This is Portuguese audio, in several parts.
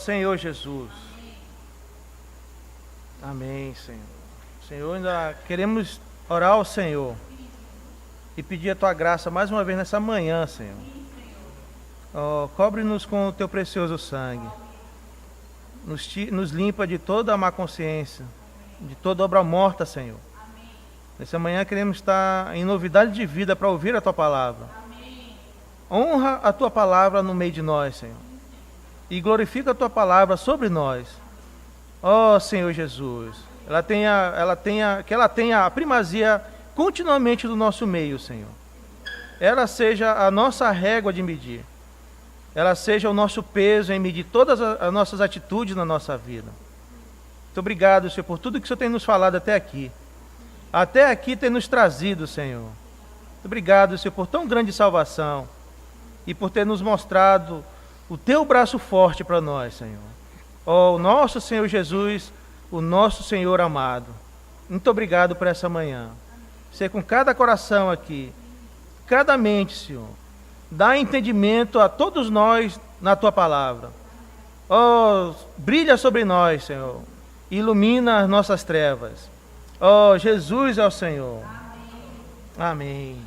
Senhor Jesus. Amém, Senhor. Senhor, ainda queremos orar ao Senhor e pedir a Tua graça mais uma vez nessa manhã, Senhor. Cobre-nos com o Teu precioso sangue. Nos limpa de toda a má consciência, de toda obra morta, Senhor. Nessa manhã queremos estar em novidade de vida para ouvir a Tua palavra. Honra a Tua palavra no meio de nós, Senhor. E glorifica a Tua palavra sobre nós. Ó Senhor Jesus, que ela tenha a primazia continuamente no nosso meio, Senhor. Ela seja a nossa régua de medir. Ela seja o nosso peso em medir todas as nossas atitudes na nossa vida. Muito obrigado, Senhor, por tudo que o Senhor tem nos falado até aqui. Até aqui tem nos trazido, Senhor. Muito obrigado, Senhor, por tão grande salvação e por ter nos mostrado o Teu braço forte para nós, Senhor. Ó, o nosso Senhor Jesus, o nosso Senhor amado. Muito obrigado por essa manhã. Ser com cada coração aqui, cada mente, Senhor. Dá entendimento a todos nós na Tua palavra. Ó, brilha sobre nós, Senhor. Ilumina as nossas trevas. Ó, Jesus é o Senhor. Amém.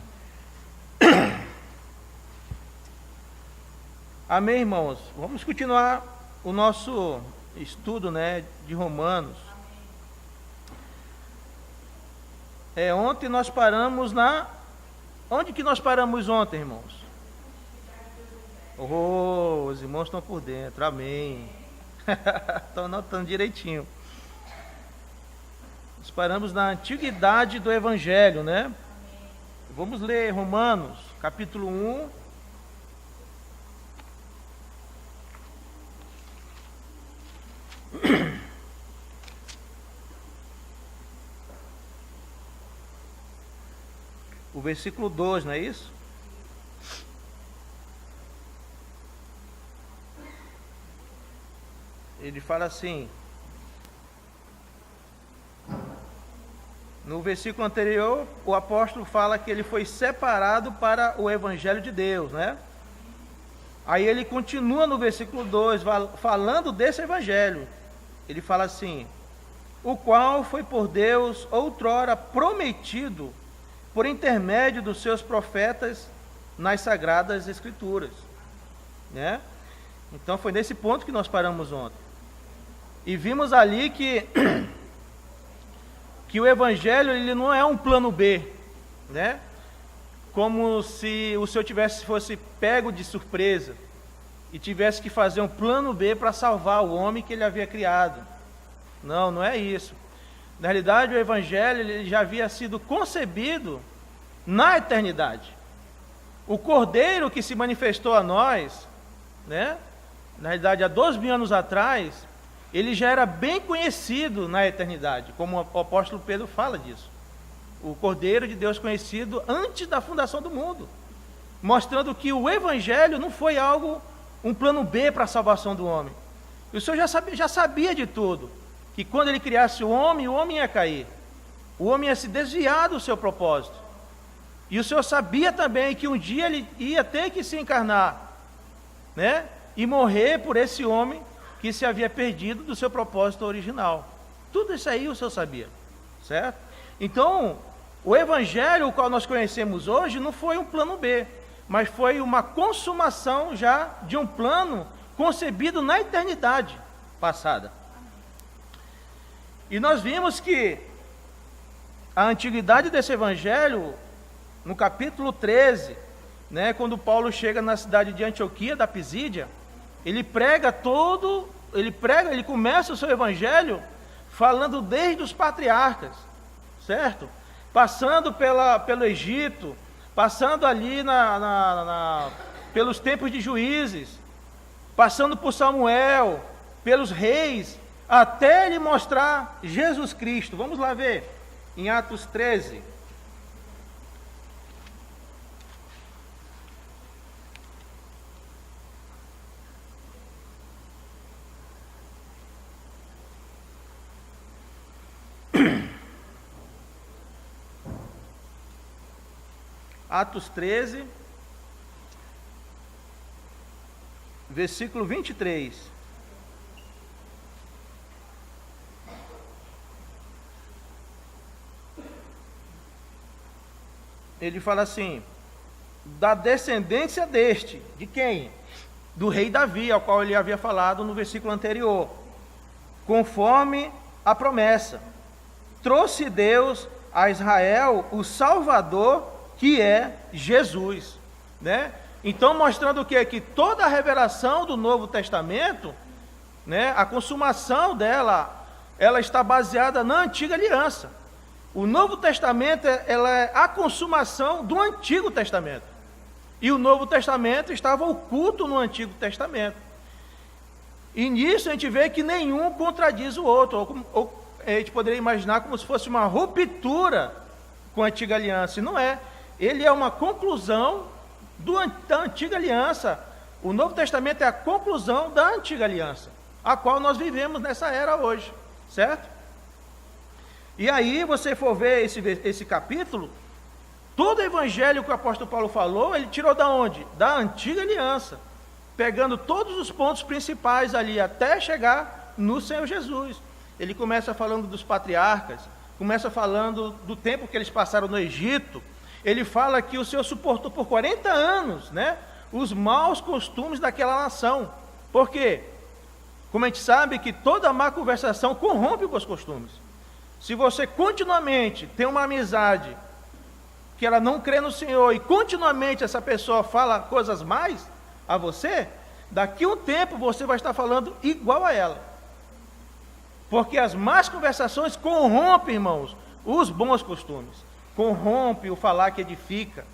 Amém, irmãos. Vamos continuar o nosso estudo, de Romanos. Ontem nós paramos Onde que nós paramos ontem, irmãos? Os irmãos estão por dentro, amém. Estão anotando direitinho. Nós paramos na antiguidade do Evangelho, Vamos ler Romanos, capítulo 1. O versículo 2, não é isso? Ele fala assim, no versículo anterior, o apóstolo fala que ele foi separado para o Evangelho de Deus, Aí ele continua no versículo 2, falando desse Evangelho. Ele fala assim, o qual foi por Deus outrora prometido por intermédio dos seus profetas nas Sagradas Escrituras, Então foi nesse ponto que nós paramos ontem. E vimos ali que o Evangelho ele não é um plano B, Como se o Senhor fosse pego de surpresa e tivesse que fazer um plano B para salvar o homem que Ele havia criado. Não, não é isso. Na realidade, o Evangelho ele já havia sido concebido na eternidade. O Cordeiro que se manifestou a nós, na realidade, há 2.000 anos atrás, ele já era bem conhecido na eternidade, como o apóstolo Pedro fala disso. O Cordeiro de Deus conhecido antes da fundação do mundo, mostrando que o Evangelho não foi um plano B para a salvação do homem. E o Senhor já sabia de tudo, que quando Ele criasse o homem ia cair, o homem ia se desviar do seu propósito. E o Senhor sabia também que um dia Ele ia ter que se encarnar, e morrer por esse homem que se havia perdido do seu propósito original. Tudo isso aí o Senhor sabia, certo? Então, o Evangelho, o qual nós conhecemos hoje, não foi um plano B, mas foi uma consumação já de um plano concebido na eternidade passada. E nós vimos que a antiguidade desse Evangelho, no capítulo 13, quando Paulo chega na cidade de Antioquia, da Pisídia, ele começa o seu Evangelho falando desde os patriarcas, certo? Passando pelo Egito, passando ali pelos tempos de Juízes, passando por Samuel, pelos reis, até ele mostrar Jesus Cristo. Vamos lá ver, em Atos 13. Atos 13, versículo 23. ele fala assim, da descendência deste, de quem? Do rei Davi, ao qual ele havia falado no versículo anterior, conforme a promessa. Trouxe Deus a Israel o Salvador, que é Jesus, né? Então, mostrando o quê? Que toda a revelação do Novo Testamento, né, a consumação dela, ela está baseada na Antiga Aliança. O Novo Testamento, ela é a consumação do Antigo Testamento. E o Novo Testamento estava oculto no Antigo Testamento. E nisso a gente vê que nenhum contradiz o outro, ou a gente poderia imaginar como se fosse uma ruptura com a Antiga Aliança, e não é. Ele é uma conclusão da Antiga Aliança. O Novo Testamento é a conclusão da Antiga Aliança, a qual nós vivemos nessa era hoje, certo? E aí, você for ver esse capítulo, todo o evangelho que o apóstolo Paulo falou, ele tirou da onde? Da Antiga Aliança, pegando todos os pontos principais ali, até chegar no Senhor Jesus. Ele começa falando dos patriarcas, começa falando do tempo que eles passaram no Egito. Ele fala que o Senhor suportou por 40 anos, né, os maus costumes daquela nação. Por quê? Como a gente sabe que toda má conversação corrompe os costumes. Se você continuamente tem uma amizade que ela não crê no Senhor e continuamente essa pessoa fala coisas mais a você, daqui a um tempo você vai estar falando igual a ela. Porque as más conversações corrompem, irmãos, os bons costumes. Corrompe o falar que edifica,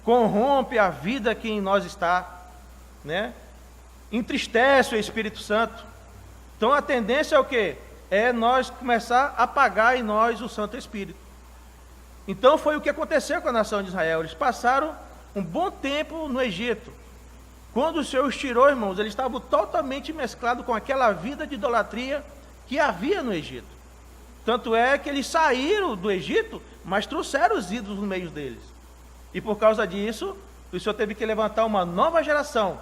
corrompe a vida que em nós está, né? Entristece o Espírito Santo. Então a tendência é o quê? É nós começar a apagar em nós o Santo Espírito. Então foi o que aconteceu com a nação de Israel. Eles passaram um bom tempo no Egito. Quando o Senhor os tirou, irmãos, eles estavam totalmente mesclados com aquela vida de idolatria que havia no Egito. Tanto é que eles saíram do Egito, mas trouxeram os ídolos no meio deles. E por causa disso, o Senhor teve que levantar uma nova geração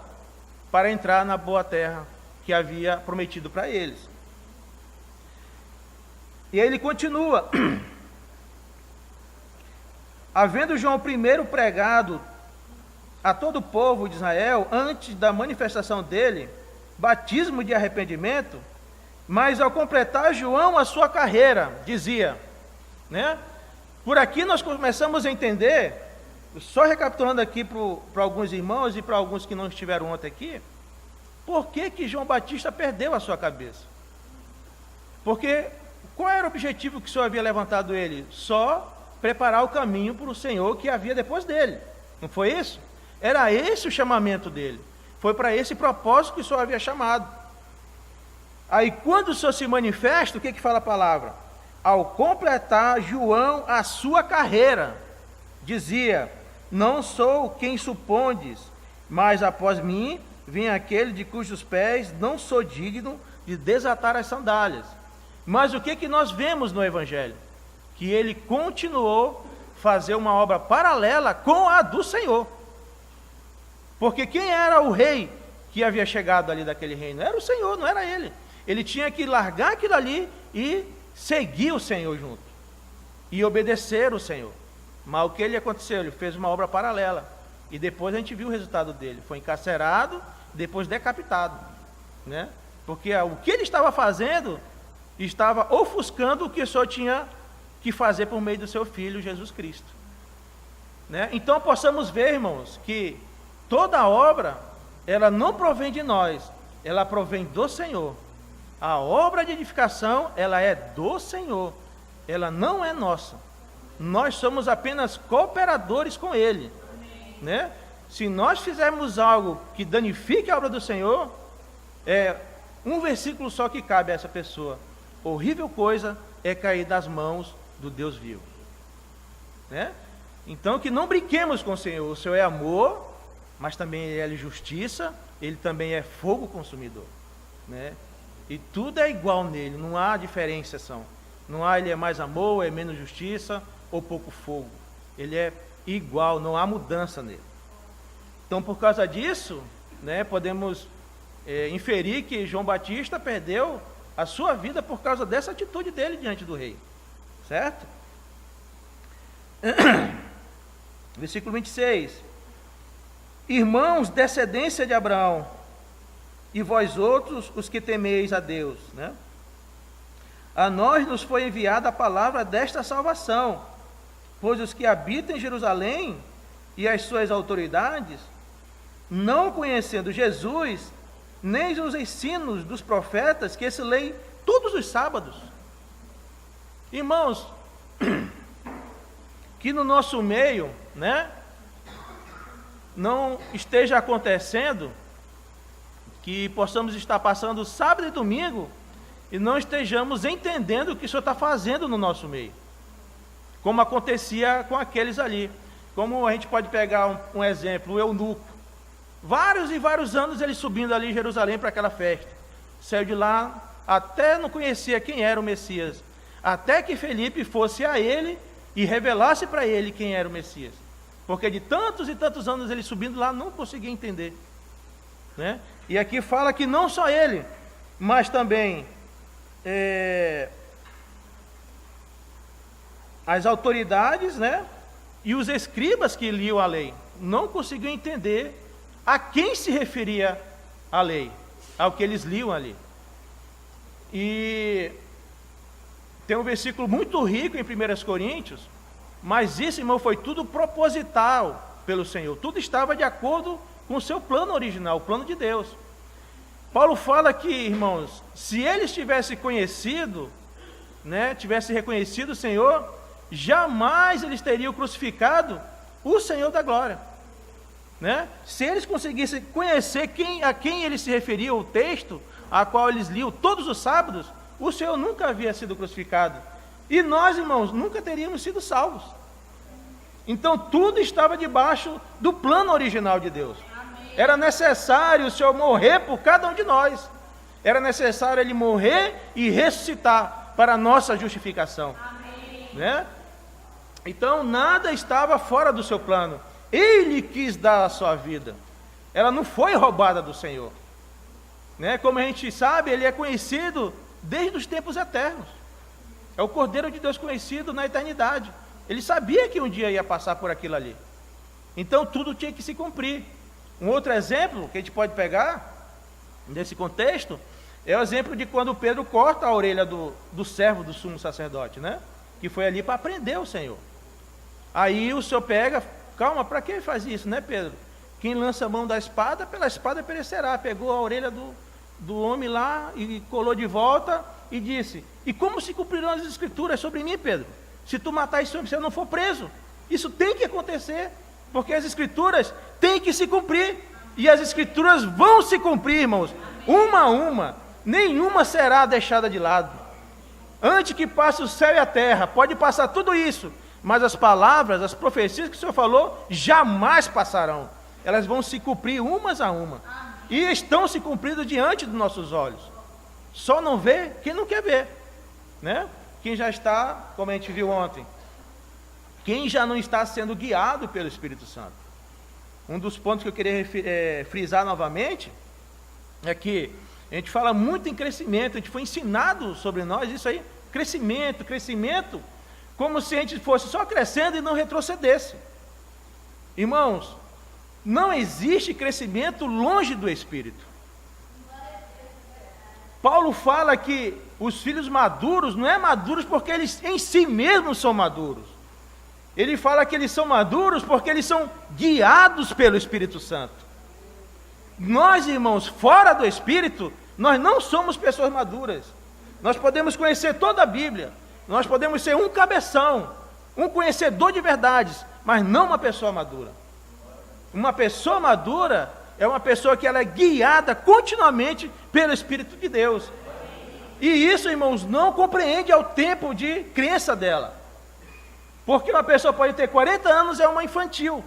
para entrar na boa terra que havia prometido para eles. E aí ele continua. Havendo João primeiro pregado a todo o povo de Israel, antes da manifestação dele, batismo de arrependimento, mas ao completar João a sua carreira, dizia, né? Por aqui nós começamos a entender, só recapitulando aqui para alguns irmãos e para alguns que não estiveram ontem aqui, por que João Batista perdeu a sua cabeça? Porque qual era o objetivo que o Senhor havia levantado ele? Só preparar o caminho para o Senhor que havia depois dele. Não foi isso? Era esse o chamamento dele. Foi para esse propósito que o Senhor havia chamado. Aí quando o Senhor se manifesta, o que fala a palavra? Ao completar João a sua carreira, dizia, não sou quem supondes, mas após mim vem aquele de cujos pés não sou digno de desatar as sandálias. Mas o que nós vemos no Evangelho? Que ele continuou a fazer uma obra paralela com a do Senhor. Porque quem era o rei que havia chegado ali daquele reino? Era o Senhor, não era ele. Ele tinha que largar aquilo ali e seguir o Senhor junto. E obedecer o Senhor. Mas o que ele aconteceu? Ele fez uma obra paralela. E depois a gente viu o resultado dele. Foi encarcerado, depois decapitado, né? Porque o que ele estava fazendo estava ofuscando o que o Senhor tinha que fazer por meio do seu Filho, Jesus Cristo, né? Então possamos ver, irmãos, que toda obra, ela não provém de nós, ela provém do Senhor. A obra de edificação, ela é do Senhor, ela não é nossa. Nós somos apenas cooperadores com Ele, né? Se nós fizermos algo que danifique a obra do Senhor, é um versículo só que cabe a essa pessoa: horrível coisa é cair das mãos do Deus vivo, né? Então que não brinquemos com o Senhor. O Senhor é amor, mas também Ele é justiça, Ele também é fogo consumidor, né? E tudo é igual nele, não há diferenciação. Não há Ele é mais amor, é menos justiça ou pouco fogo. Ele é igual, não há mudança nele. Então por causa disso, né, podemos inferir que João Batista perdeu a sua vida por causa dessa atitude dele diante do rei, certo? Versículo 26. Irmãos, descendência de Abraão, e vós outros, os que temeis a Deus, né? A nós nos foi enviada a palavra desta salvação, pois os que habitam em Jerusalém e as suas autoridades, não conhecendo Jesus, nem os ensinos dos profetas, que se leem todos os sábados. Irmãos, que no nosso meio, né, não esteja acontecendo que possamos estar passando sábado e domingo e não estejamos entendendo o que o Senhor está fazendo no nosso meio, como acontecia com aqueles ali. Como a gente pode pegar um exemplo, o eunuco, vários e vários anos ele subindo ali em Jerusalém para aquela festa, saiu de lá, até não conhecia quem era o Messias, até que Felipe fosse a ele e revelasse para ele quem era o Messias, porque de tantos e tantos anos ele subindo lá, não conseguia entender, né? E aqui fala que não só ele, mas também as autoridades, né, e os escribas que liam a lei, não conseguiam entender a quem se referia a lei, ao que eles liam ali. E tem um versículo muito rico em 1 Coríntios, mas isso, irmão, foi tudo proposital pelo Senhor, tudo estava de acordo com o seu plano original, o plano de Deus. Paulo fala que, irmãos, se eles tivessem conhecido, né, tivessem reconhecido o Senhor, jamais eles teriam crucificado o Senhor da glória, né? Se eles conseguissem conhecer a quem ele se referia, o texto a qual eles liam todos os sábados, o Senhor nunca havia sido crucificado, e nós, irmãos, nunca teríamos sido salvos. Então tudo estava debaixo do plano original de Deus. Era necessário o Senhor morrer por cada um de nós, era necessário Ele morrer e ressuscitar para a nossa justificação, né? Então nada estava fora do seu plano, Ele quis dar a sua vida, ela não foi roubada do Senhor, né? Como a gente sabe, Ele é conhecido desde os tempos eternos, é o Cordeiro de Deus conhecido na eternidade. Ele sabia que um dia ia passar por aquilo ali, então tudo tinha que se cumprir. Um outro exemplo que a gente pode pegar nesse contexto é o exemplo de quando Pedro corta a orelha do servo do sumo sacerdote, né? Que foi ali para prender o Senhor. Aí o Senhor pega, calma, para que faz isso, né, Pedro? Quem lança a mão da espada, pela espada perecerá. Pegou a orelha do homem lá e colou de volta e disse: e como se cumprirão as escrituras sobre mim, Pedro? Se tu matar esse homem, se eu não for preso. Isso tem que acontecer, porque as escrituras têm que se cumprir, e as escrituras vão se cumprir, irmãos, uma a uma, nenhuma será deixada de lado. Antes que passe o céu e a terra, pode passar tudo isso, mas as palavras, as profecias que o Senhor falou, jamais passarão, elas vão se cumprir umas a uma, e estão se cumprindo diante dos nossos olhos, só não vê quem não quer ver, né? Quem já está, como a gente viu ontem, quem já não está sendo guiado pelo Espírito Santo. Um dos pontos que eu queria frisar novamente é que a gente fala muito em crescimento, a gente foi ensinado sobre nós isso aí, crescimento, como se a gente fosse só crescendo e não retrocedesse. Irmãos, não existe crescimento longe do Espírito. Paulo fala que os filhos maduros não é maduros porque eles em si mesmos são maduros. Ele fala que eles são maduros porque eles são guiados pelo Espírito Santo. Nós, irmãos, fora do Espírito, nós não somos pessoas maduras. Nós podemos conhecer toda a Bíblia, nós podemos ser um cabeção, um conhecedor de verdades, mas não uma pessoa madura. Uma pessoa madura é uma pessoa que ela é guiada continuamente pelo Espírito de Deus. E isso, irmãos, não compreende ao tempo de crença dela. Porque uma pessoa pode ter 40 anos e é uma infantil.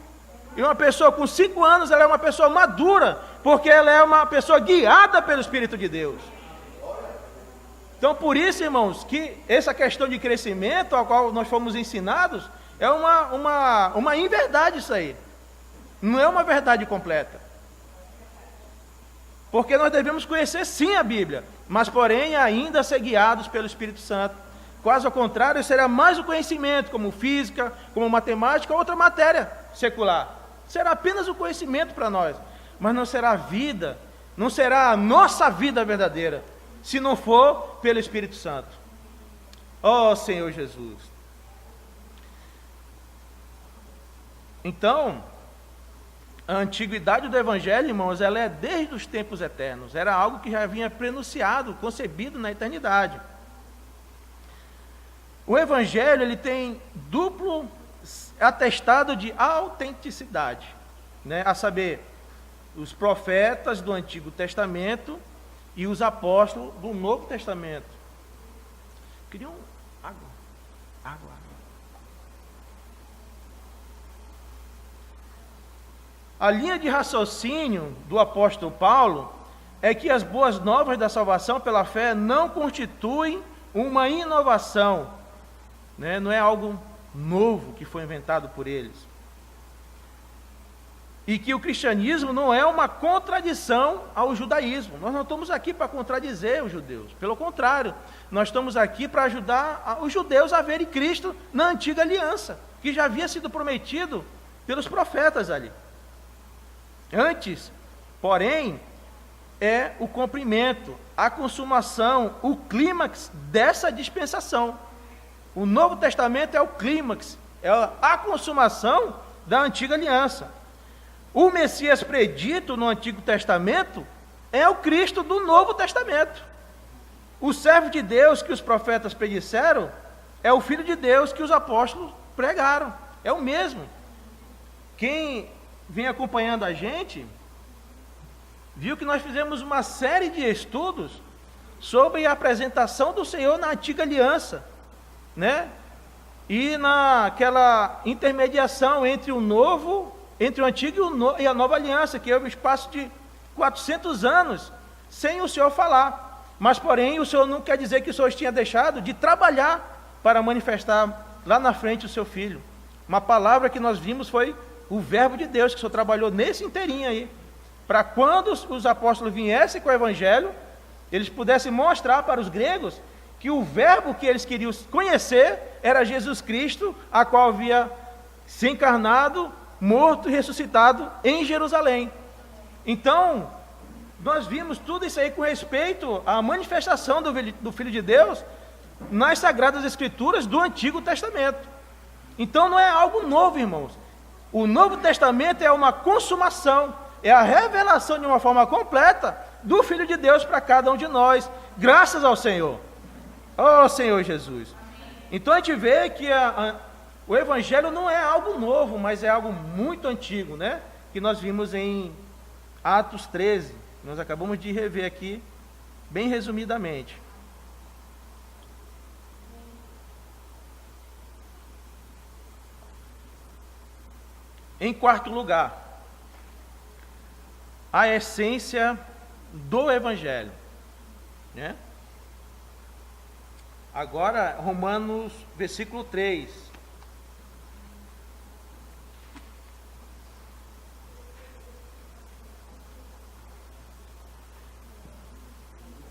E uma pessoa com 5 anos, ela é uma pessoa madura, porque ela é uma pessoa guiada pelo Espírito de Deus. Então, por isso, irmãos, que essa questão de crescimento, a qual nós fomos ensinados, é uma inverdade isso aí. Não é uma verdade completa. Porque nós devemos conhecer sim a Bíblia, mas porém ainda ser guiados pelo Espírito Santo. Caso ao contrário, será mais o conhecimento, como física, como matemática, outra matéria. secular. Será apenas o conhecimento para nós, mas não será a vida, não será a nossa vida verdadeira, se não for pelo Espírito Santo. Ó Senhor Jesus. Então, a antiguidade do Evangelho, irmãos, ela é desde os tempos eternos. Era algo que já vinha prenunciado, concebido na eternidade. O Evangelho, ele tem duplo atestado de autenticidade, né? A saber, os profetas do Antigo Testamento e os apóstolos do Novo Testamento. Queriam água. A linha de raciocínio do apóstolo Paulo é que as boas novas da salvação pela fé não constituem uma inovação, né? Não é algo novo que foi inventado por eles. E que o cristianismo não é uma contradição ao judaísmo. Nós não estamos aqui para contradizer os judeus. Pelo contrário, nós estamos aqui para ajudar os judeus a verem Cristo na antiga aliança, que já havia sido prometido pelos profetas ali. Antes, porém, é o cumprimento, a consumação, o clímax dessa dispensação. O Novo Testamento é o clímax, é a consumação da antiga aliança. O Messias predito no Antigo Testamento é o Cristo do Novo Testamento. O servo de Deus que os profetas predisseram é o Filho de Deus que os apóstolos pregaram. É o mesmo. Quem vem acompanhando a gente viu que nós fizemos uma série de estudos sobre a apresentação do Senhor na antiga aliança, né? E naquela intermediação entre o antigo e a nova aliança, que é um espaço de 400 anos, sem o Senhor falar. Mas, porém, o Senhor não quer dizer que o Senhor tinha deixado de trabalhar para manifestar lá na frente o seu Filho. Uma palavra que nós vimos foi o verbo de Deus, que o Senhor trabalhou nesse inteirinho aí, para quando os apóstolos viessem com o Evangelho, eles pudessem mostrar para os gregos que o verbo que eles queriam conhecer era Jesus Cristo, a qual havia se encarnado, morto e ressuscitado em Jerusalém. Então, nós vimos tudo isso aí com respeito à manifestação do Filho de Deus nas Sagradas Escrituras do Antigo Testamento. Então não é algo novo, irmãos. O Novo Testamento é uma consumação, é a revelação de uma forma completa do Filho de Deus para cada um de nós, graças ao Senhor. Oh Senhor Jesus. Então a gente vê que o Evangelho não é algo novo, mas é algo muito antigo, né? Que nós vimos em Atos 13. Nós acabamos de rever aqui, bem resumidamente. Em quarto lugar, a essência do Evangelho, né? Agora, Romanos, versículo 3.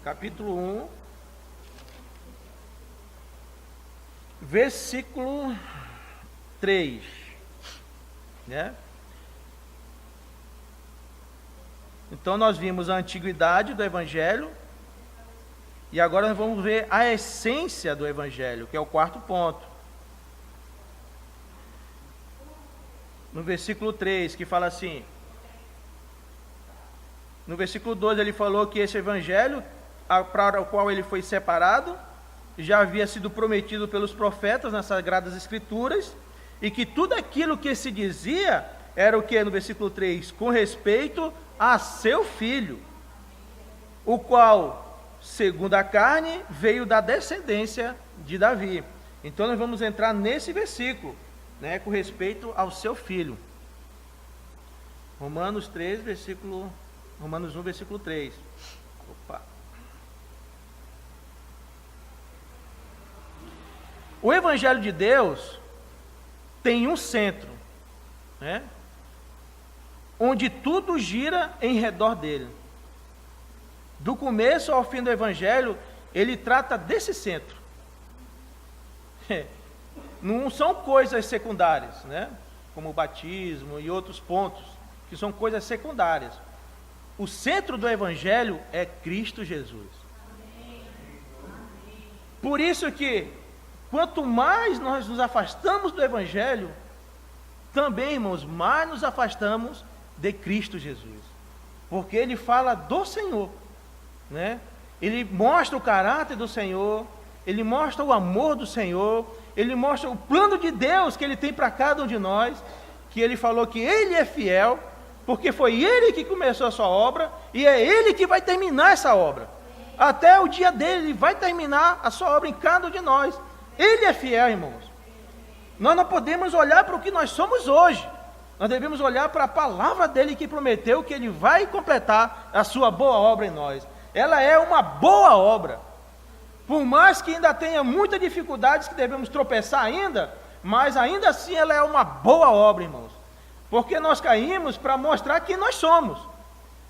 Capítulo 1, versículo 3, né? Então nós vimos a antiguidade do Evangelho, e agora nós vamos ver a essência do Evangelho, que é o quarto ponto. No versículo 3, que fala assim, no versículo 12 ele falou que esse Evangelho, para o qual ele foi separado, já havia sido prometido pelos profetas nas Sagradas Escrituras, e que tudo aquilo que se dizia era o que no versículo 3? Com respeito a seu filho, o qual, segundo a carne, veio da descendência de Davi. Então nós vamos entrar nesse versículo, né, com respeito ao seu filho. Romanos 1, versículo 3. Opa. O Evangelho de Deus tem um centro, né, onde tudo gira em redor dele. Do começo ao fim do Evangelho, ele trata desse centro. Não são coisas secundárias, né? como o batismo e outros pontos, que são coisas secundárias. O centro do Evangelho é Cristo Jesus. Por isso que, quanto mais nós nos afastamos do Evangelho, também, irmãos, mais nos afastamos de Cristo Jesus. Porque Ele fala do Senhor, né? Ele mostra o caráter do Senhor, Ele mostra o amor do Senhor, Ele mostra o plano de Deus que Ele tem para cada um de nós, que Ele falou que Ele é fiel, porque foi Ele que começou a sua obra, e é Ele que vai terminar essa obra. Até o dia dele, Ele vai terminar a sua obra em cada um de nós. Ele é fiel, irmãos. Nós não podemos olhar para o que nós somos hoje. Nós devemos olhar para a palavra dele que prometeu que Ele vai completar a sua boa obra em nós. Ela é uma boa obra. Por mais que ainda tenha muitas dificuldades, que devemos tropeçar ainda, mas ainda assim ela é uma boa obra, irmãos. Porque nós caímos para mostrar quem nós somos.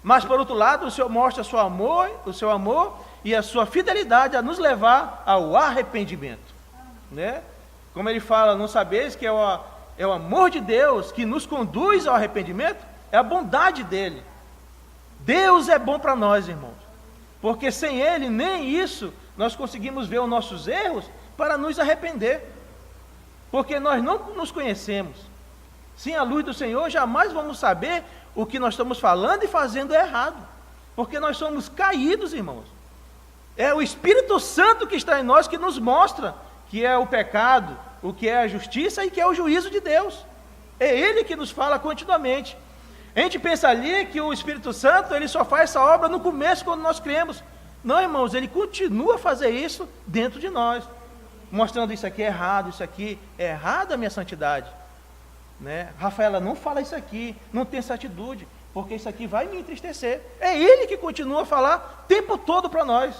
Mas por outro lado, o Senhor mostra o seu amor e a sua fidelidade a nos levar ao arrependimento, né? Como Ele fala, não sabeis que é o amor de Deus que nos conduz ao arrependimento? É a bondade dEle. Deus é bom para nós, irmãos, porque sem Ele, nem isso, nós conseguimos ver os nossos erros para nos arrepender, porque nós não nos conhecemos. Sem a luz do Senhor, jamais vamos saber o que nós estamos falando e fazendo é errado, porque nós somos caídos, irmãos. É o Espírito Santo que está em nós que nos mostra que é o pecado, o que é a justiça e que é o juízo de Deus. É Ele que nos fala continuamente. A gente pensa ali que o Espírito Santo, ele só faz essa obra no começo, quando nós cremos. Não, irmãos, ele continua a fazer isso dentro de nós, mostrando isso aqui é errado, isso aqui é errado a minha santidade, né? Rafaela, não fala isso aqui, não tem essa atitude, porque isso aqui vai me entristecer. É Ele que continua a falar o tempo todo para nós.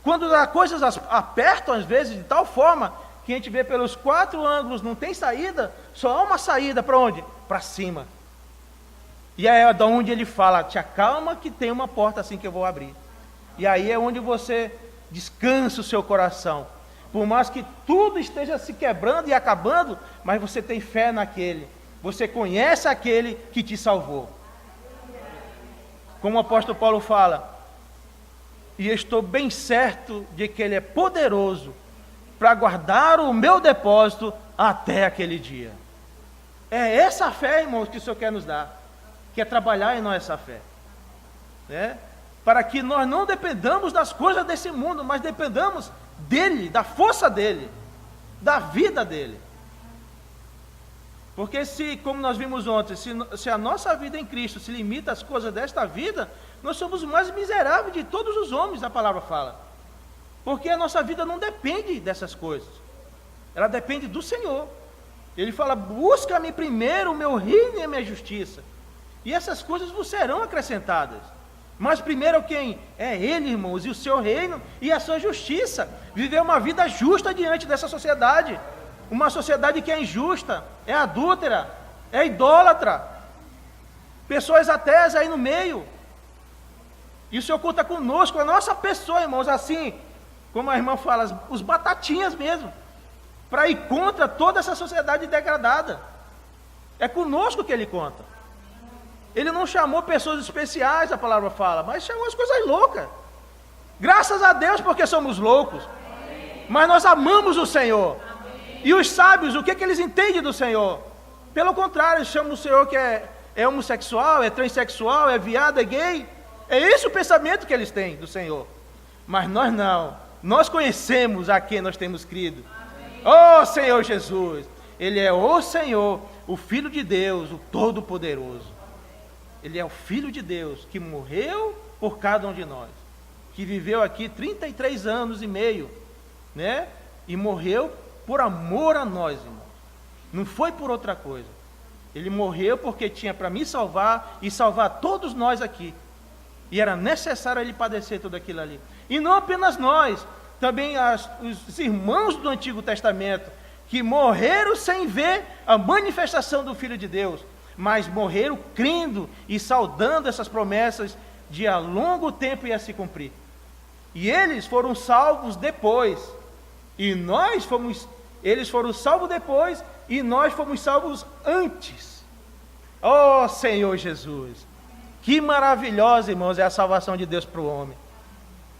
Quando as coisas apertam às vezes de tal forma que a gente vê pelos 4 ângulos, não tem saída, só há uma saída para onde? Para cima. E aí é da onde Ele fala, te acalma que tem uma porta assim que eu vou abrir. E aí é onde você descansa o seu coração. Por mais que tudo esteja se quebrando e acabando, mas você tem fé naquele. Você conhece aquele que te salvou. Como o apóstolo Paulo fala, e estou bem certo de que Ele é poderoso para guardar o meu depósito até aquele dia. É essa fé, irmãos, que o Senhor quer nos dar, quer trabalhar em nós essa fé, né? Para que nós não dependamos das coisas desse mundo, mas dependamos dEle, da força dEle, da vida dEle. Porque se, como nós vimos ontem, se a nossa vida em Cristo se limita às coisas desta vida, nós somos o mais miserável de todos os homens, a palavra fala. Porque a nossa vida não depende dessas coisas, ela depende do Senhor. Ele fala, busca-me primeiro o meu reino e a minha justiça, e essas coisas vos serão acrescentadas. Mas primeiro quem? É Ele, irmãos, e o seu reino e a sua justiça. Viver uma vida justa diante dessa sociedade. Uma sociedade que é injusta, é adúltera, é idólatra. Pessoas ateas aí no meio. E o Senhor conta conosco, a nossa pessoa, irmãos, assim, como a irmã fala, os batatinhas mesmo, para ir contra toda essa sociedade degradada. É conosco que Ele conta. Ele não chamou pessoas especiais, a palavra fala, mas chamou as coisas loucas. Graças a Deus, porque somos loucos. Mas nós amamos o Senhor. E os sábios, o que eles entendem do Senhor? Pelo contrário, eles chamam o Senhor que é homossexual, é transexual, é viado, é gay. É esse o pensamento que eles têm do Senhor. Mas nós não. Nós conhecemos a quem nós temos crido. Oh Senhor Jesus, Ele é o Senhor, o Filho de Deus, o Todo-Poderoso. Ele é o Filho de Deus que morreu por cada um de nós, que viveu aqui 33 anos e meio, né? E morreu por amor a nós, irmãos. Não foi por outra coisa. Ele morreu porque tinha para me salvar e salvar todos nós aqui. E era necessário Ele padecer tudo aquilo ali. E não apenas nós, também os irmãos do Antigo Testamento, que morreram sem ver a manifestação do Filho de Deus, mas morreram crendo e saudando essas promessas de a longo tempo ia se cumprir. E eles foram salvos depois. E eles foram salvos depois e nós fomos salvos antes. Oh Senhor Jesus, que maravilhosa, irmãos, é a salvação de Deus para o homem.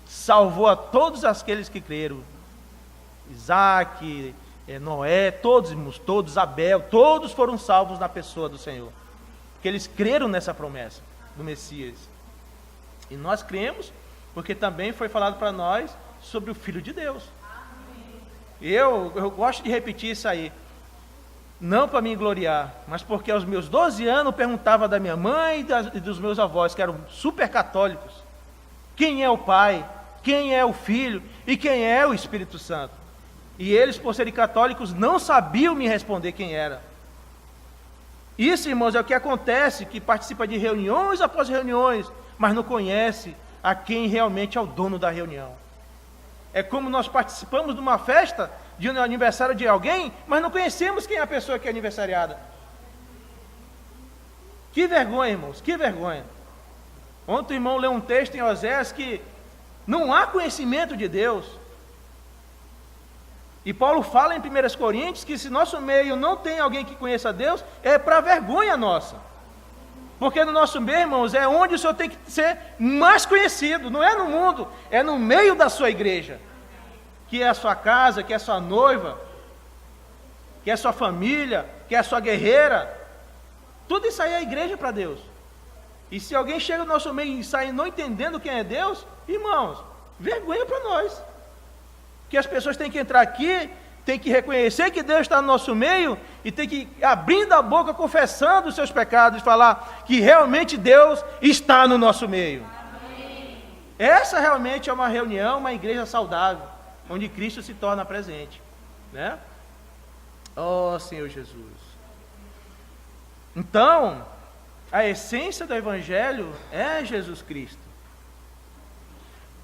Salvou a todos aqueles que creram. Isaac, Noé, todos, irmãos, todos, Abel, todos foram salvos na pessoa do Senhor, porque eles creram nessa promessa do Messias. E nós cremos, porque também foi falado para nós sobre o Filho de Deus. Eu gosto de repetir isso aí, não para me gloriar, mas porque aos meus 12 anos eu perguntava da minha mãe e dos meus avós, que eram super católicos, quem é o Pai, quem é o Filho e quem é o Espírito Santo. E eles, por serem católicos, não sabiam me responder quem era. Isso, irmãos, é o que acontece, que participa de reuniões após reuniões, mas não conhece a quem realmente é o dono da reunião. É como nós participamos de uma festa, de um aniversário de alguém, mas não conhecemos quem é a pessoa que é aniversariada. Que vergonha, irmãos, que vergonha. Ontem o irmão leu um texto em Oséias que não há conhecimento de Deus. E Paulo fala em 1 Coríntios que se nosso meio não tem alguém que conheça Deus, é para vergonha nossa. Porque no nosso meio, irmãos, é onde o Senhor tem que ser mais conhecido, não é no mundo, é no meio da sua igreja, que é a sua casa, que é a sua noiva, que é a sua família, que é a sua guerreira. Tudo isso aí é igreja para Deus. E se alguém chega no nosso meio e sai não entendendo quem é Deus, irmãos, vergonha para nós. Que as pessoas têm que entrar aqui, têm que reconhecer que Deus está no nosso meio e tem que, abrindo a boca, confessando os seus pecados, falar que realmente Deus está no nosso meio. Amém. Essa realmente é uma reunião, uma igreja saudável, onde Cristo se torna presente, né? Oh Senhor Jesus. Então, a essência do Evangelho é Jesus Cristo.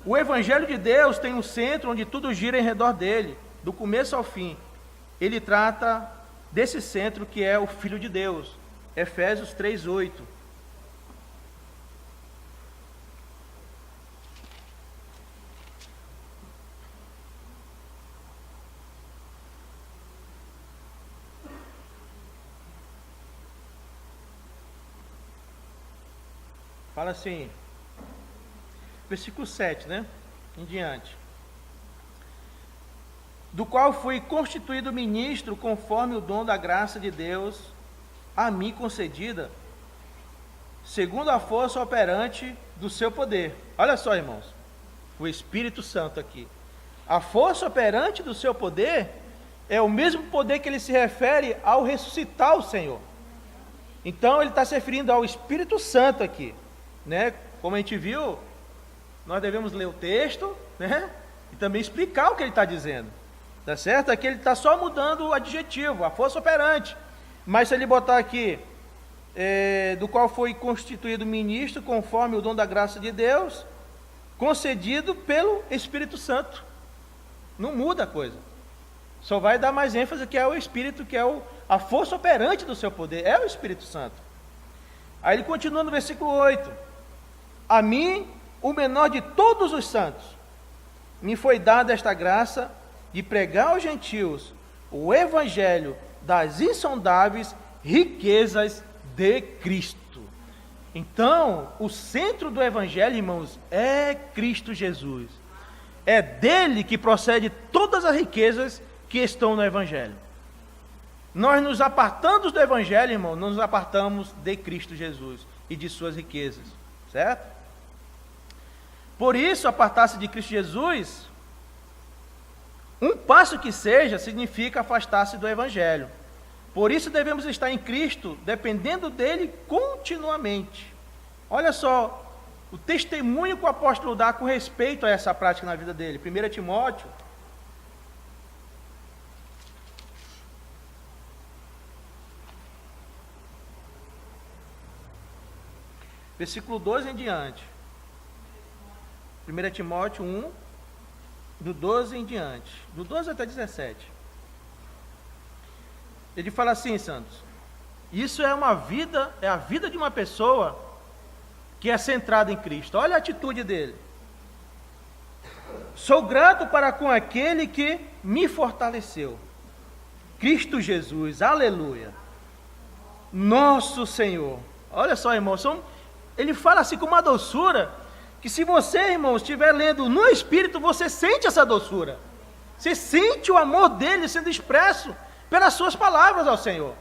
O Evangelho de Deus tem um centro onde tudo gira em redor dele, do começo ao fim. Ele trata desse centro que é o Filho de Deus. Efésios 3:8. Fala assim, versículo 7, né? Em diante. Do qual fui constituído ministro conforme o dom da graça de Deus a mim concedida, segundo a força operante do seu poder. Olha só, irmãos, o Espírito Santo aqui. A força operante do seu poder é o mesmo poder que ele se refere ao ressuscitar o Senhor. Então ele está se referindo ao Espírito Santo aqui, né? Como a gente viu, nós devemos ler o texto, né? E também explicar o que ele está dizendo. Tá certo? Aqui ele está só mudando o adjetivo, a força operante. Mas se ele botar aqui, do qual foi constituído ministro, conforme o dom da graça de Deus, concedido pelo Espírito Santo. Não muda a coisa. Só vai dar mais ênfase que é o Espírito, que é a força operante do seu poder, é o Espírito Santo. Aí ele continua no versículo 8. A mim, o menor de todos os santos, me foi dada esta graça de pregar aos gentios o evangelho das insondáveis riquezas de Cristo. Então, o centro do evangelho, irmãos, é Cristo Jesus. É dele que procede todas as riquezas que estão no evangelho. Nós nos apartamos do evangelho, irmão, nos apartamos de Cristo Jesus e de suas riquezas, certo? Por isso, apartar-se de Cristo Jesus, um passo que seja, significa afastar-se do Evangelho. Por isso devemos estar em Cristo, dependendo dele continuamente. Olha só, o testemunho que o apóstolo dá com respeito a essa prática na vida dele. 1 Timóteo, versículo 12 em diante. 1 Timóteo 1, do 12 em diante, do 12 até 17. Ele fala assim, Santos, isso é uma vida, é a vida de uma pessoa que é centrada em Cristo. Olha a atitude dele. Sou grato para com aquele que me fortaleceu. Cristo Jesus, aleluia, nosso Senhor. Olha só, irmãos, ele fala assim com uma doçura, que se você, irmãos, estiver lendo no Espírito, você sente essa doçura. Você sente o amor dele sendo expresso pelas suas palavras ao Senhor.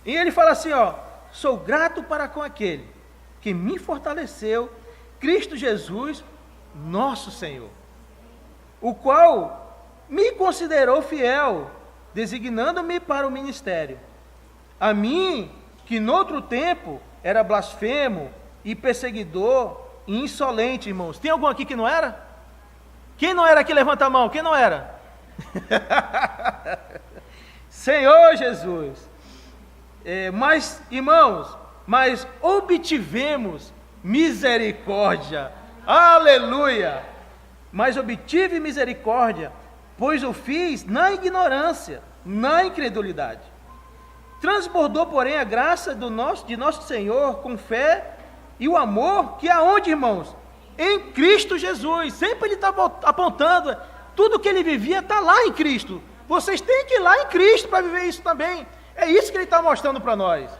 E ele fala assim, ó, sou grato para com aquele que me fortaleceu, Cristo Jesus, nosso Senhor, o qual me considerou fiel, designando-me para o ministério. A mim, que noutro tempo era blasfemo e perseguidor e insolente, irmãos. Tem algum aqui que não era? Quem não era aqui, levanta a mão. Quem não era? Senhor Jesus. Mas, irmãos, mas obtivemos misericórdia. Aleluia! Mas obtive misericórdia, pois o fiz na ignorância, na incredulidade. Transbordou, porém, a graça de nosso Senhor com fé e o amor, que aonde, irmãos? Em Cristo Jesus. Sempre ele está apontando, tudo que ele vivia está lá em Cristo. Vocês têm que ir lá em Cristo para viver isso também. É isso que ele está mostrando para nós.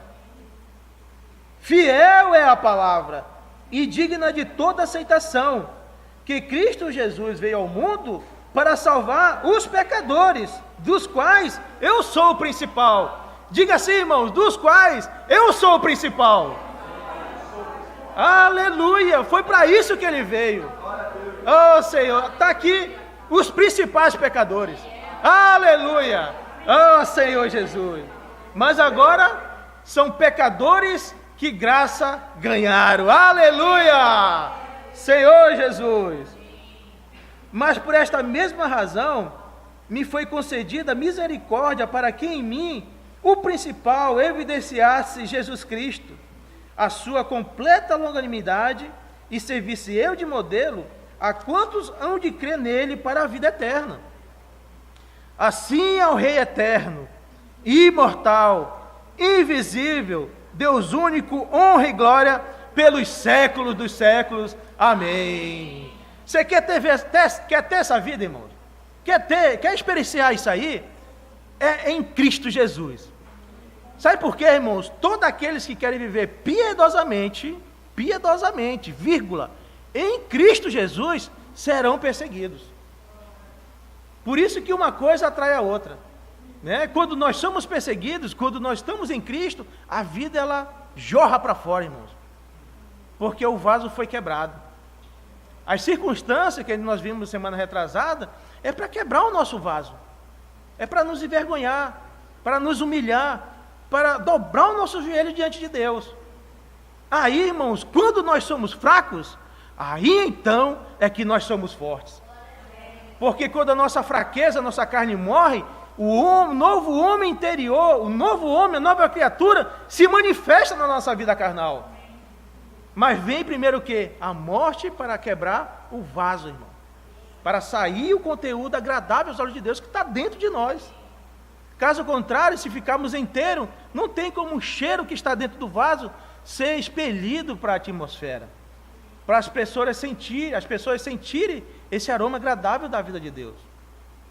Fiel é a palavra e digna de toda aceitação, que Cristo Jesus veio ao mundo para salvar os pecadores, dos quais eu sou o principal. Diga assim, irmãos, dos quais eu sou o principal. Aleluia, foi para isso que ele veio. Oh Senhor, está aqui os principais pecadores. Aleluia, oh Senhor Jesus. Mas agora são pecadores que graça ganharam. Aleluia, Senhor Jesus. Mas por esta mesma razão me foi concedida misericórdia, para que em mim o principal evidenciasse Jesus Cristo, a sua completa longanimidade, e servisse eu de modelo a quantos hão de crer nele para a vida eterna. Assim ao Rei eterno, imortal, invisível, Deus único, honra e glória pelos séculos dos séculos. Amém. Você quer ter essa vida, irmãos? Quer experienciar isso aí? É em Cristo Jesus. Sabe por quê, irmãos? Todos aqueles que querem viver piedosamente, vírgula, em Cristo Jesus, serão perseguidos. Por isso que uma coisa atrai a outra, né? Quando nós somos perseguidos, quando nós estamos em Cristo, a vida ela jorra para fora, irmãos, porque o vaso foi quebrado. As circunstâncias que nós vimos semana retrasada é para quebrar o nosso vaso, é para nos envergonhar, para nos humilhar, para dobrar o nosso joelho diante de Deus. Aí, irmãos, quando nós somos fracos, aí então é que nós somos fortes. Porque quando a nossa fraqueza, a nossa carne morre, o novo homem interior, o novo homem, a nova criatura, se manifesta na nossa vida carnal. Mas vem primeiro o quê? A morte para quebrar o vaso, irmão. Para sair o conteúdo agradável aos olhos de Deus que está dentro de nós. Caso contrário, se ficarmos inteiros, não tem como o cheiro que está dentro do vaso ser expelido para a atmosfera, para as pessoas sentirem esse aroma agradável da vida de Deus.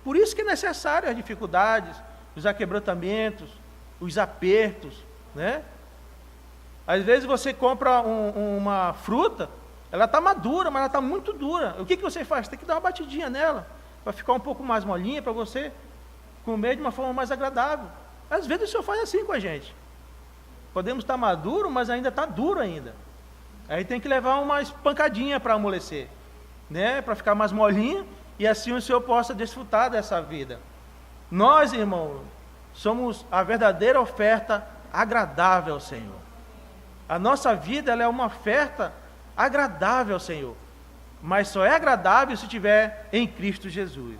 Por isso que é necessário as dificuldades, os aquebrantamentos, os apertos, né? Às vezes você compra uma fruta, ela está madura, mas ela está muito dura. O que você faz? Tem que dar uma batidinha nela, para ficar um pouco mais molinha, para você comer de uma forma mais agradável. Às vezes o Senhor faz assim com a gente. Podemos estar maduro, mas ainda está duro ainda. Aí tem que levar uma pancadinha para amolecer, né? Para ficar mais molinha, e assim o Senhor possa desfrutar dessa vida. Nós, irmãos, somos a verdadeira oferta agradável ao Senhor. A nossa vida ela é uma oferta agradável ao Senhor, mas só é agradável se estiver em Cristo Jesus.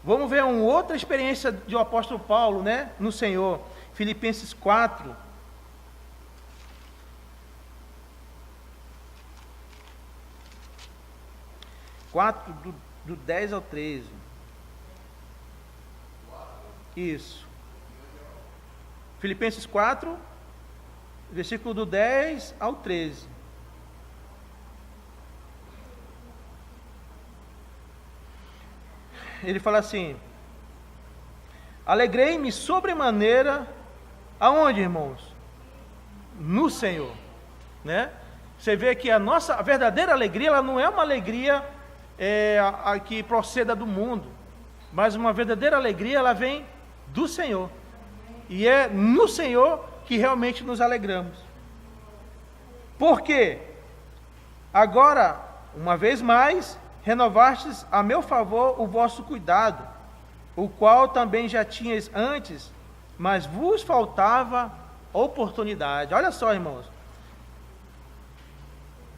Vamos ver uma outra experiência do apóstolo Paulo, né, no Senhor. Filipenses 4. Do 10 ao 13. Isso. Filipenses 4, versículo do 10 ao 13. Ele fala assim: Alegrei-me sobremaneira, aonde, irmãos? No Senhor, né? Você vê que a verdadeira alegria, ela não é uma alegria a que proceda do mundo, mas uma verdadeira alegria, ela vem do Senhor, e é no Senhor que realmente nos alegramos. Por quê? Agora, uma vez mais, renovastes a meu favor o vosso cuidado, o qual também já tinhas antes, mas vos faltava oportunidade. Olha só, irmãos,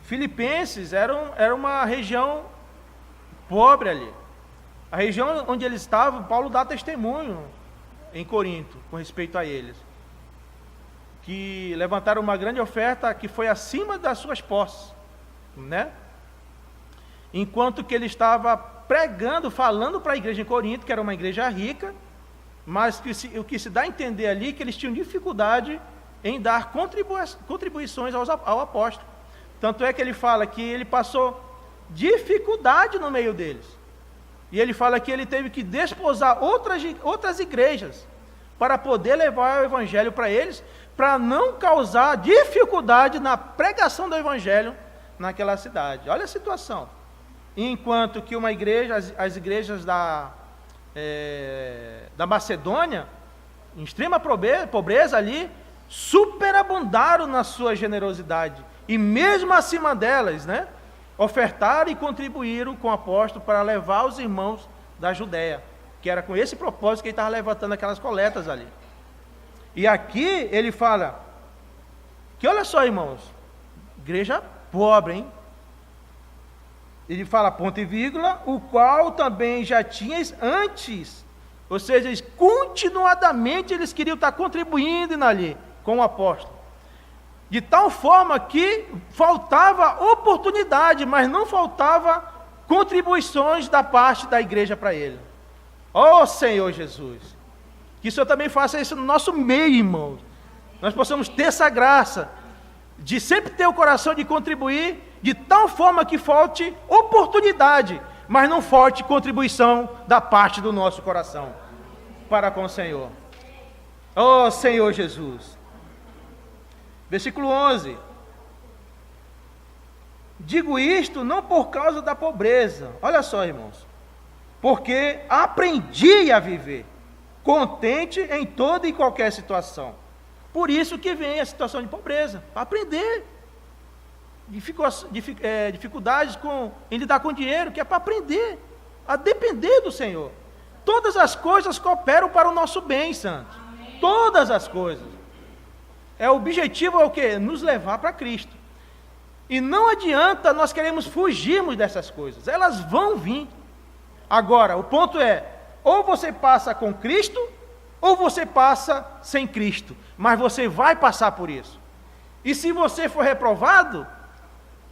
Filipenses era uma região pobre ali. A região onde eles estavam, Paulo dá testemunho em Corinto com respeito a eles, que levantaram uma grande oferta que foi acima das suas posses, né? Enquanto que ele estava pregando, falando para a igreja em Corinto, que era uma igreja rica, mas o que se dá a entender ali, que eles tinham dificuldade em dar contribuições ao apóstolo. Tanto é que ele fala que ele passou dificuldade no meio deles. E ele fala que ele teve que desposar outras igrejas para poder levar o evangelho para eles, para não causar dificuldade na pregação do evangelho naquela cidade. Olha a situação. Enquanto que uma igreja, as igrejas da Macedônia, em extrema pobreza ali, superabundaram na sua generosidade. E mesmo acima delas, né, ofertaram e contribuíram com o apóstolo para levar os irmãos da Judéia, que era com esse propósito que ele estava levantando aquelas coletas ali. E aqui ele fala que, olha só, irmãos, igreja pobre, hein? Ele fala ponto e vírgula, o qual também já tinhas antes. Ou seja, continuadamente eles queriam estar contribuindo ali com o apóstolo. De tal forma que faltava oportunidade, mas não faltava contribuições da parte da igreja para ele. Ó Senhor Jesus, que o Senhor também faça isso no nosso meio, irmãos. Nós possamos ter essa graça de sempre ter o coração de contribuir, de tal forma que falte oportunidade, mas não falte contribuição da parte do nosso coração para com o Senhor. Ó Senhor Jesus. Versículo 11. Digo isto não por causa da pobreza, olha só, irmãos, porque aprendi a viver contente em toda e qualquer situação. Por isso que vem a situação de pobreza, para aprender. Dificuldades em lidar com dinheiro, que é para aprender a depender do Senhor. Todas as coisas cooperam para o nosso bem, santos. Todas as coisas. O objetivo é o quê? Nos levar para Cristo. E não adianta nós queremos fugirmos dessas coisas. Elas vão vir. Agora, o ponto é, ou você passa com Cristo, ou você passa sem Cristo. Mas você vai passar por isso. E se você for reprovado,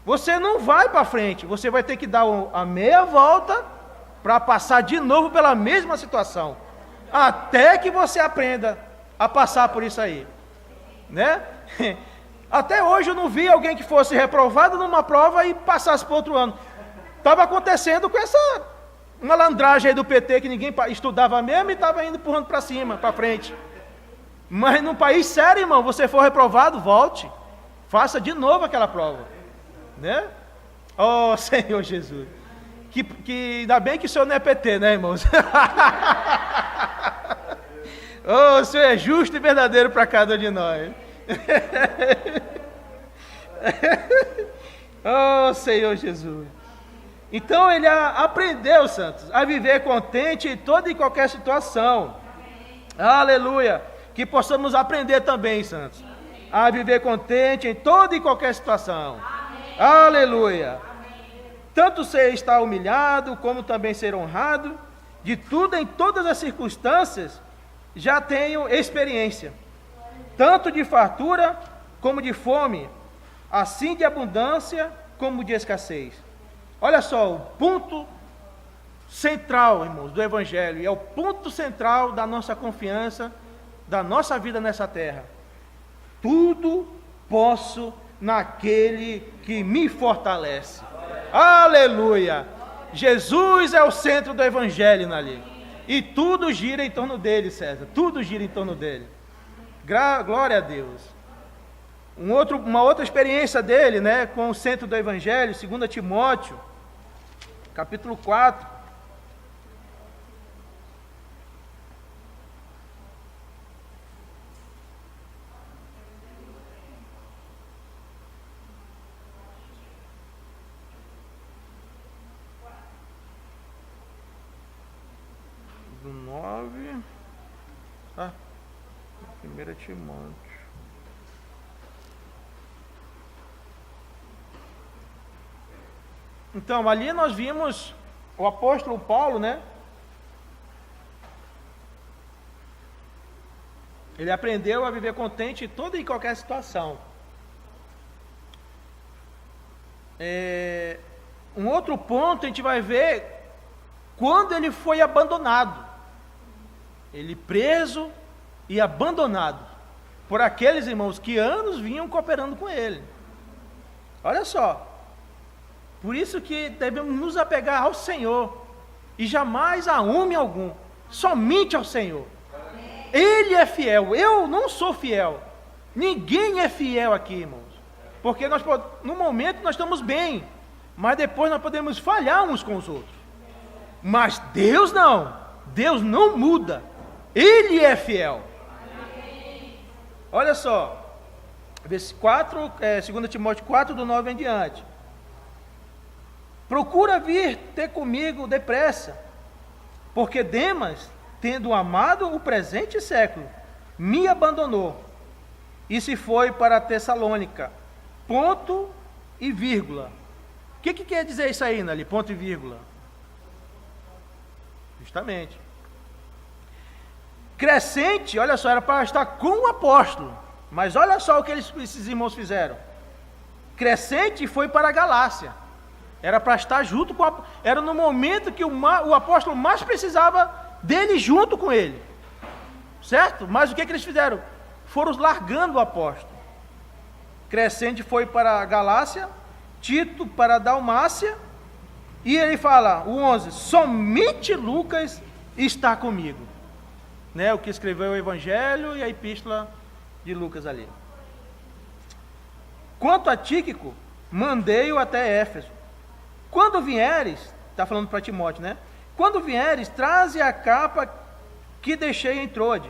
você não vai para frente. Você vai ter que dar a meia volta para passar de novo pela mesma situação. Até que você aprenda a passar por isso aí. Né? Até hoje eu não vi alguém que fosse reprovado numa prova e passasse para outro ano. Estava acontecendo com essa malandragem aí do PT, que ninguém estudava mesmo e estava indo empurrando para cima, para frente. Mas num país sério, irmão, você for reprovado, volte, faça de novo aquela prova, né? Oh Senhor Jesus, que ainda bem que o Senhor não é PT, né, irmãos? Oh, o Senhor é justo e verdadeiro para cada um de nós. Oh, Senhor Jesus. Então ele aprendeu, santos, a viver contente em toda e qualquer situação. Aleluia. Que possamos aprender também, santos, a viver contente em toda e qualquer situação. Aleluia. Tanto ser estar humilhado, como também ser honrado, de tudo em todas as circunstâncias, já tenho experiência, tanto de fartura como de fome, assim de abundância como de escassez. Olha só, o ponto central, irmãos, do Evangelho, e é o ponto central da nossa confiança, da nossa vida nessa terra. Tudo posso naquele que me fortalece. Aleluia! Jesus é o centro do Evangelho ali. E tudo gira em torno dele, César. Tudo gira em torno dele. Glória a Deus. Uma outra experiência dele, né, com o centro do Evangelho, 2 Timóteo, capítulo 4. Do 9. 1 Timóteo. Então, ali nós vimos o apóstolo Paulo, né? Ele aprendeu a viver contente em toda e qualquer situação. Um outro ponto a gente vai ver quando ele foi abandonado. Ele preso e abandonado por aqueles irmãos que anos vinham cooperando com ele. Olha só. Por isso que devemos nos apegar ao Senhor e jamais a homem algum, somente ao Senhor. Ele é fiel, eu não sou fiel. Ninguém é fiel aqui, irmãos. Porque no momento nós estamos bem, mas depois nós podemos falhar uns com os outros. Mas Deus não muda. Ele é fiel. Olha só, versículo 4, 2 Timóteo 4, do 9 em diante. Procura vir ter comigo depressa, porque Demas, tendo amado o presente século, me abandonou e se foi para Tessalônica. Ponto e vírgula. O que quer dizer isso aí, Nali? Ponto e vírgula. Justamente. Crescente, olha só, era para estar com o apóstolo, mas olha só o que esses irmãos fizeram. Crescente foi para a Galácia. Era para estar junto com era no momento que o apóstolo mais precisava dele junto com ele. Certo? Mas o que eles fizeram? Foram largando o apóstolo. Crescente foi para a Galácia, Tito para a Dalmácia, e ele fala, o 11, somente Lucas está comigo. Né? O que escreveu o Evangelho e a Epístola de Lucas ali. Quanto a Tíquico, mandei-o até Éfeso. Quando vieres, está falando para Timóteo, né? Quando vieres, traze a capa que deixei em Trode,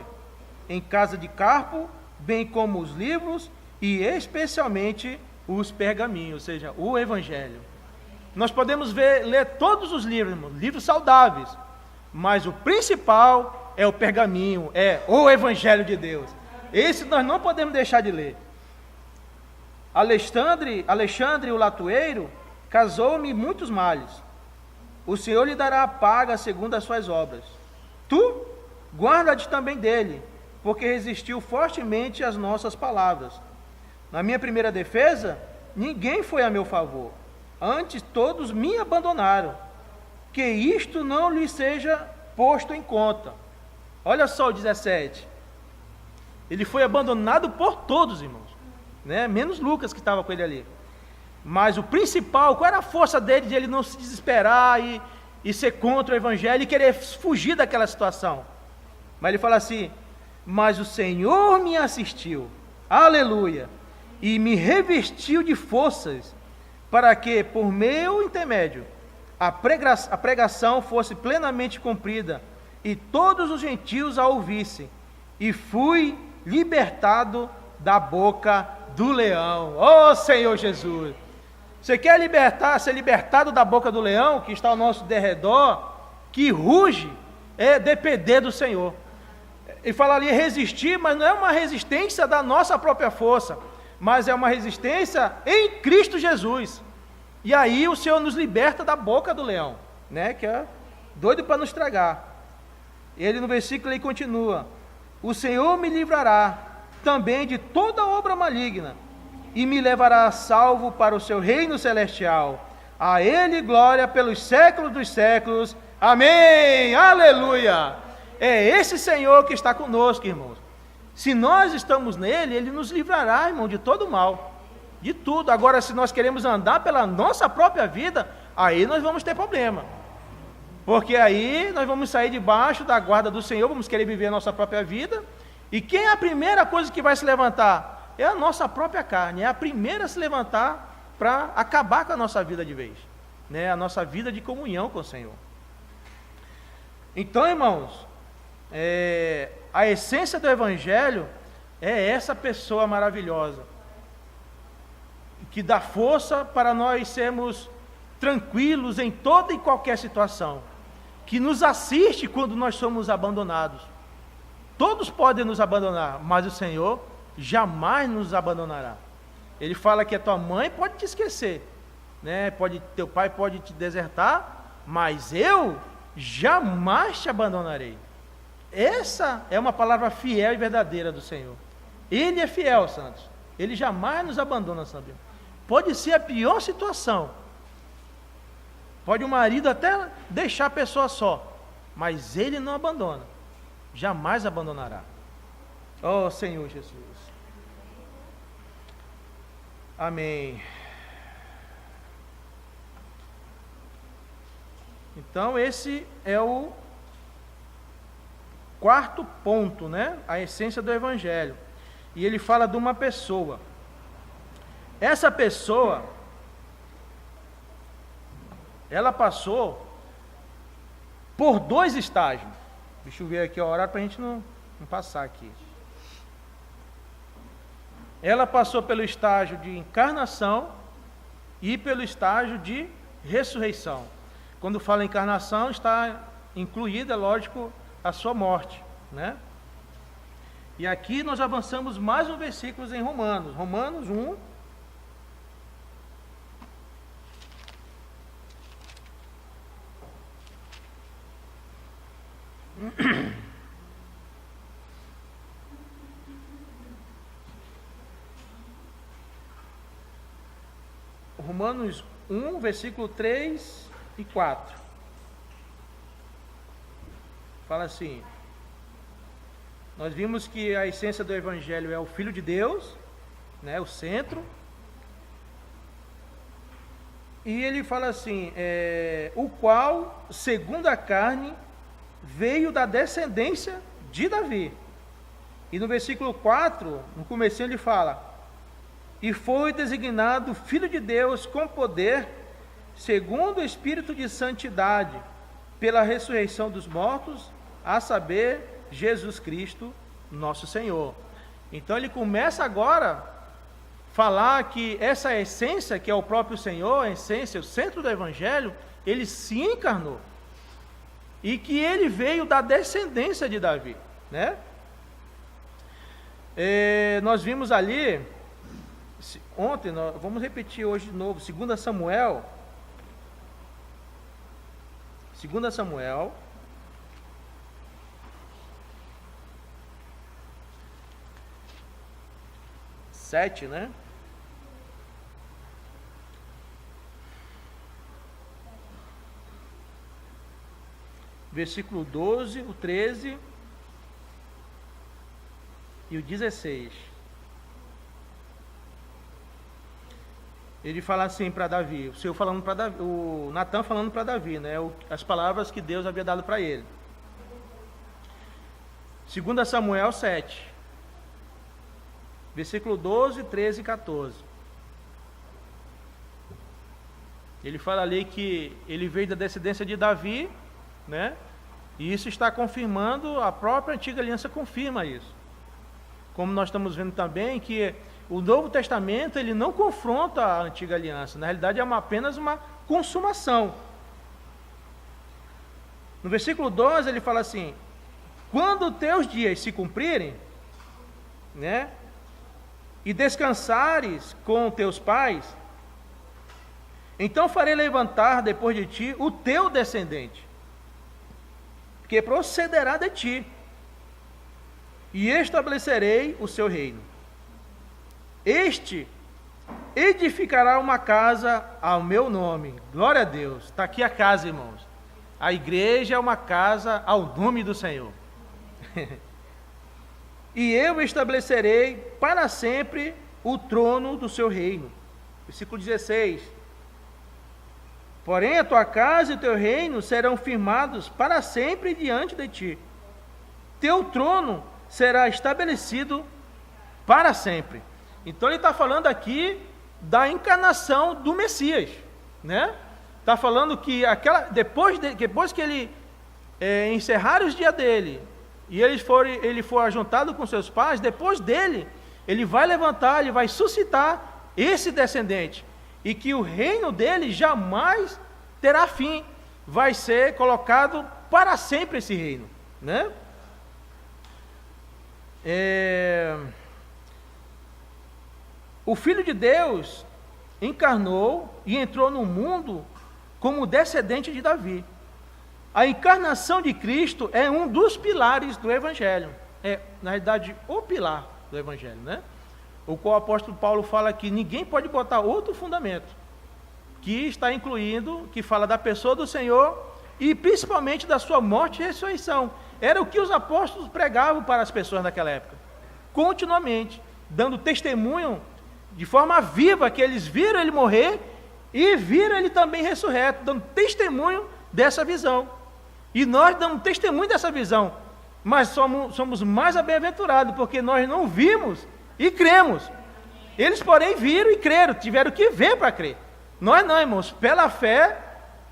em casa de Carpo, bem como os livros e especialmente os pergaminhos, ou seja, o Evangelho. Nós podemos ler todos os livros, irmãos, livros saudáveis, mas o principal é o pergaminho, é o Evangelho de Deus. Esse nós não podemos deixar de ler. Alexandre o latoeiro casou-me muitos males. O Senhor lhe dará a paga segundo as suas obras. Tu, guarda-te também dele, porque resistiu fortemente às nossas palavras. Na minha primeira defesa, ninguém foi a meu favor. Antes todos me abandonaram. Que isto não lhe seja posto em conta. Olha só o 17. Ele foi abandonado por todos, irmãos, né? Menos Lucas que estava com ele ali. Mas o principal, qual era a força dele de ele não se desesperar e ser contra o Evangelho e querer fugir daquela situação? Mas ele fala assim, mas o Senhor me assistiu, aleluia, e me revestiu de forças, para que, por meu intermédio, a pregação fosse plenamente cumprida, e todos os gentios a ouvissem, e fui libertado da boca do leão. Ó Senhor Jesus! Você quer ser libertado da boca do leão, que está ao nosso derredor, que ruge, é depender do Senhor. Ele fala ali resistir, mas não é uma resistência da nossa própria força, mas é uma resistência em Cristo Jesus. E aí o Senhor nos liberta da boca do leão, né? Que é doido para nos tragar. Ele no versículo ele continua, o Senhor me livrará também de toda obra maligna, e me levará a salvo para o seu reino celestial. A Ele glória pelos séculos dos séculos. Amém! Aleluia! É esse Senhor que está conosco, irmãos. Se nós estamos nele, Ele nos livrará, irmão, de todo mal, de tudo. Agora, se nós queremos andar pela nossa própria vida, aí nós vamos ter problema. Porque aí nós vamos sair debaixo da guarda do Senhor, vamos querer viver a nossa própria vida. E quem é a primeira coisa que vai se levantar? É a nossa própria carne, é a primeira a se levantar para acabar com a nossa vida de vez, né? A nossa vida de comunhão com o Senhor. Então, irmãos, a essência do Evangelho é essa pessoa maravilhosa, que dá força para nós sermos tranquilos em toda e qualquer situação, que nos assiste quando nós somos abandonados. Todos podem nos abandonar, mas o Senhor jamais nos abandonará. Ele fala que a tua mãe pode te esquecer, né? Teu pai pode te desertar, mas eu jamais te abandonarei. Essa é uma palavra fiel e verdadeira do Senhor. Ele é fiel, santos. Ele jamais nos abandona, sabe? Pode ser a pior situação. Pode o marido até deixar a pessoa só, mas ele não abandona. Jamais abandonará. Oh, Senhor Jesus. Amém. Então, esse é o quarto ponto, né? A essência do Evangelho. E ele fala de uma pessoa. Essa pessoa, ela passou por 2 estágios. Deixa eu ver aqui o horário para a gente não passar aqui. Ela passou pelo estágio de encarnação e pelo estágio de ressurreição. Quando fala encarnação, está incluída, lógico, a sua morte, né? E aqui nós avançamos mais um versículo em Romanos. Romanos 1. Romanos 1, versículo 3 e 4. Fala assim: nós vimos que a essência do Evangelho é o Filho de Deus, né, o centro. E ele fala assim, o qual, segundo a carne, veio da descendência de Davi. E no versículo 4, no comecinho ele fala: e foi designado Filho de Deus com poder, segundo o Espírito de santidade, pela ressurreição dos mortos, a saber, Jesus Cristo, nosso Senhor. Então ele começa agora a falar que essa essência, que é o próprio Senhor, a essência, o centro do Evangelho, ele se encarnou. E que ele veio da descendência de Davi, né? Nós vimos ali, ontem, vamos repetir hoje de novo, 2 Samuel, 7, né? Versículo 12, o 13 e o 16. Ele fala assim para Davi, o Senhor falando para Davi, o Natan falando para Davi, né? As palavras que Deus havia dado para ele. 2 Samuel 7, versículo 12, 13 e 14. Ele fala ali que ele veio da descendência de Davi, né? E isso está confirmando, a própria antiga aliança confirma isso. Como nós estamos vendo também que o Novo Testamento, ele não confronta a antiga aliança, na realidade é apenas uma consumação. No versículo 12 ele fala assim: quando teus dias se cumprirem, né, e descansares com teus pais, então farei levantar depois de ti o teu descendente, que procederá de ti, e estabelecerei o seu reino. Este edificará uma casa ao meu nome. Glória a Deus. Está aqui a casa, irmãos. A igreja é uma casa ao nome do Senhor. E eu estabelecerei para sempre o trono do seu reino. Versículo 16. Porém, a tua casa e o teu reino serão firmados para sempre diante de ti. Teu trono será estabelecido para sempre. Então ele está falando aqui da encarnação do Messias, né? Está falando que depois que ele encerrar os dias dele, e ele for ajuntado com seus pais, depois dele, ele vai levantar, ele vai suscitar esse descendente, e que o reino dele jamais terá fim, vai ser colocado para sempre esse reino, né? O Filho de Deus encarnou e entrou no mundo como descendente de Davi. A encarnação de Cristo é um dos pilares do Evangelho. É, na realidade, o pilar do Evangelho, né? O qual o apóstolo Paulo fala que ninguém pode botar outro fundamento, que está incluindo, que fala da pessoa do Senhor e principalmente da sua morte e ressurreição. Era o que os apóstolos pregavam para as pessoas naquela época, continuamente, dando testemunho de forma viva que eles viram ele morrer e viram ele também ressurreto, dando testemunho dessa visão. E nós damos testemunho dessa visão, mas somos mais bem-aventurados, porque nós não vimos e cremos. Eles, porém, viram e creram, tiveram que ver para crer. Nós não, irmãos, pela fé,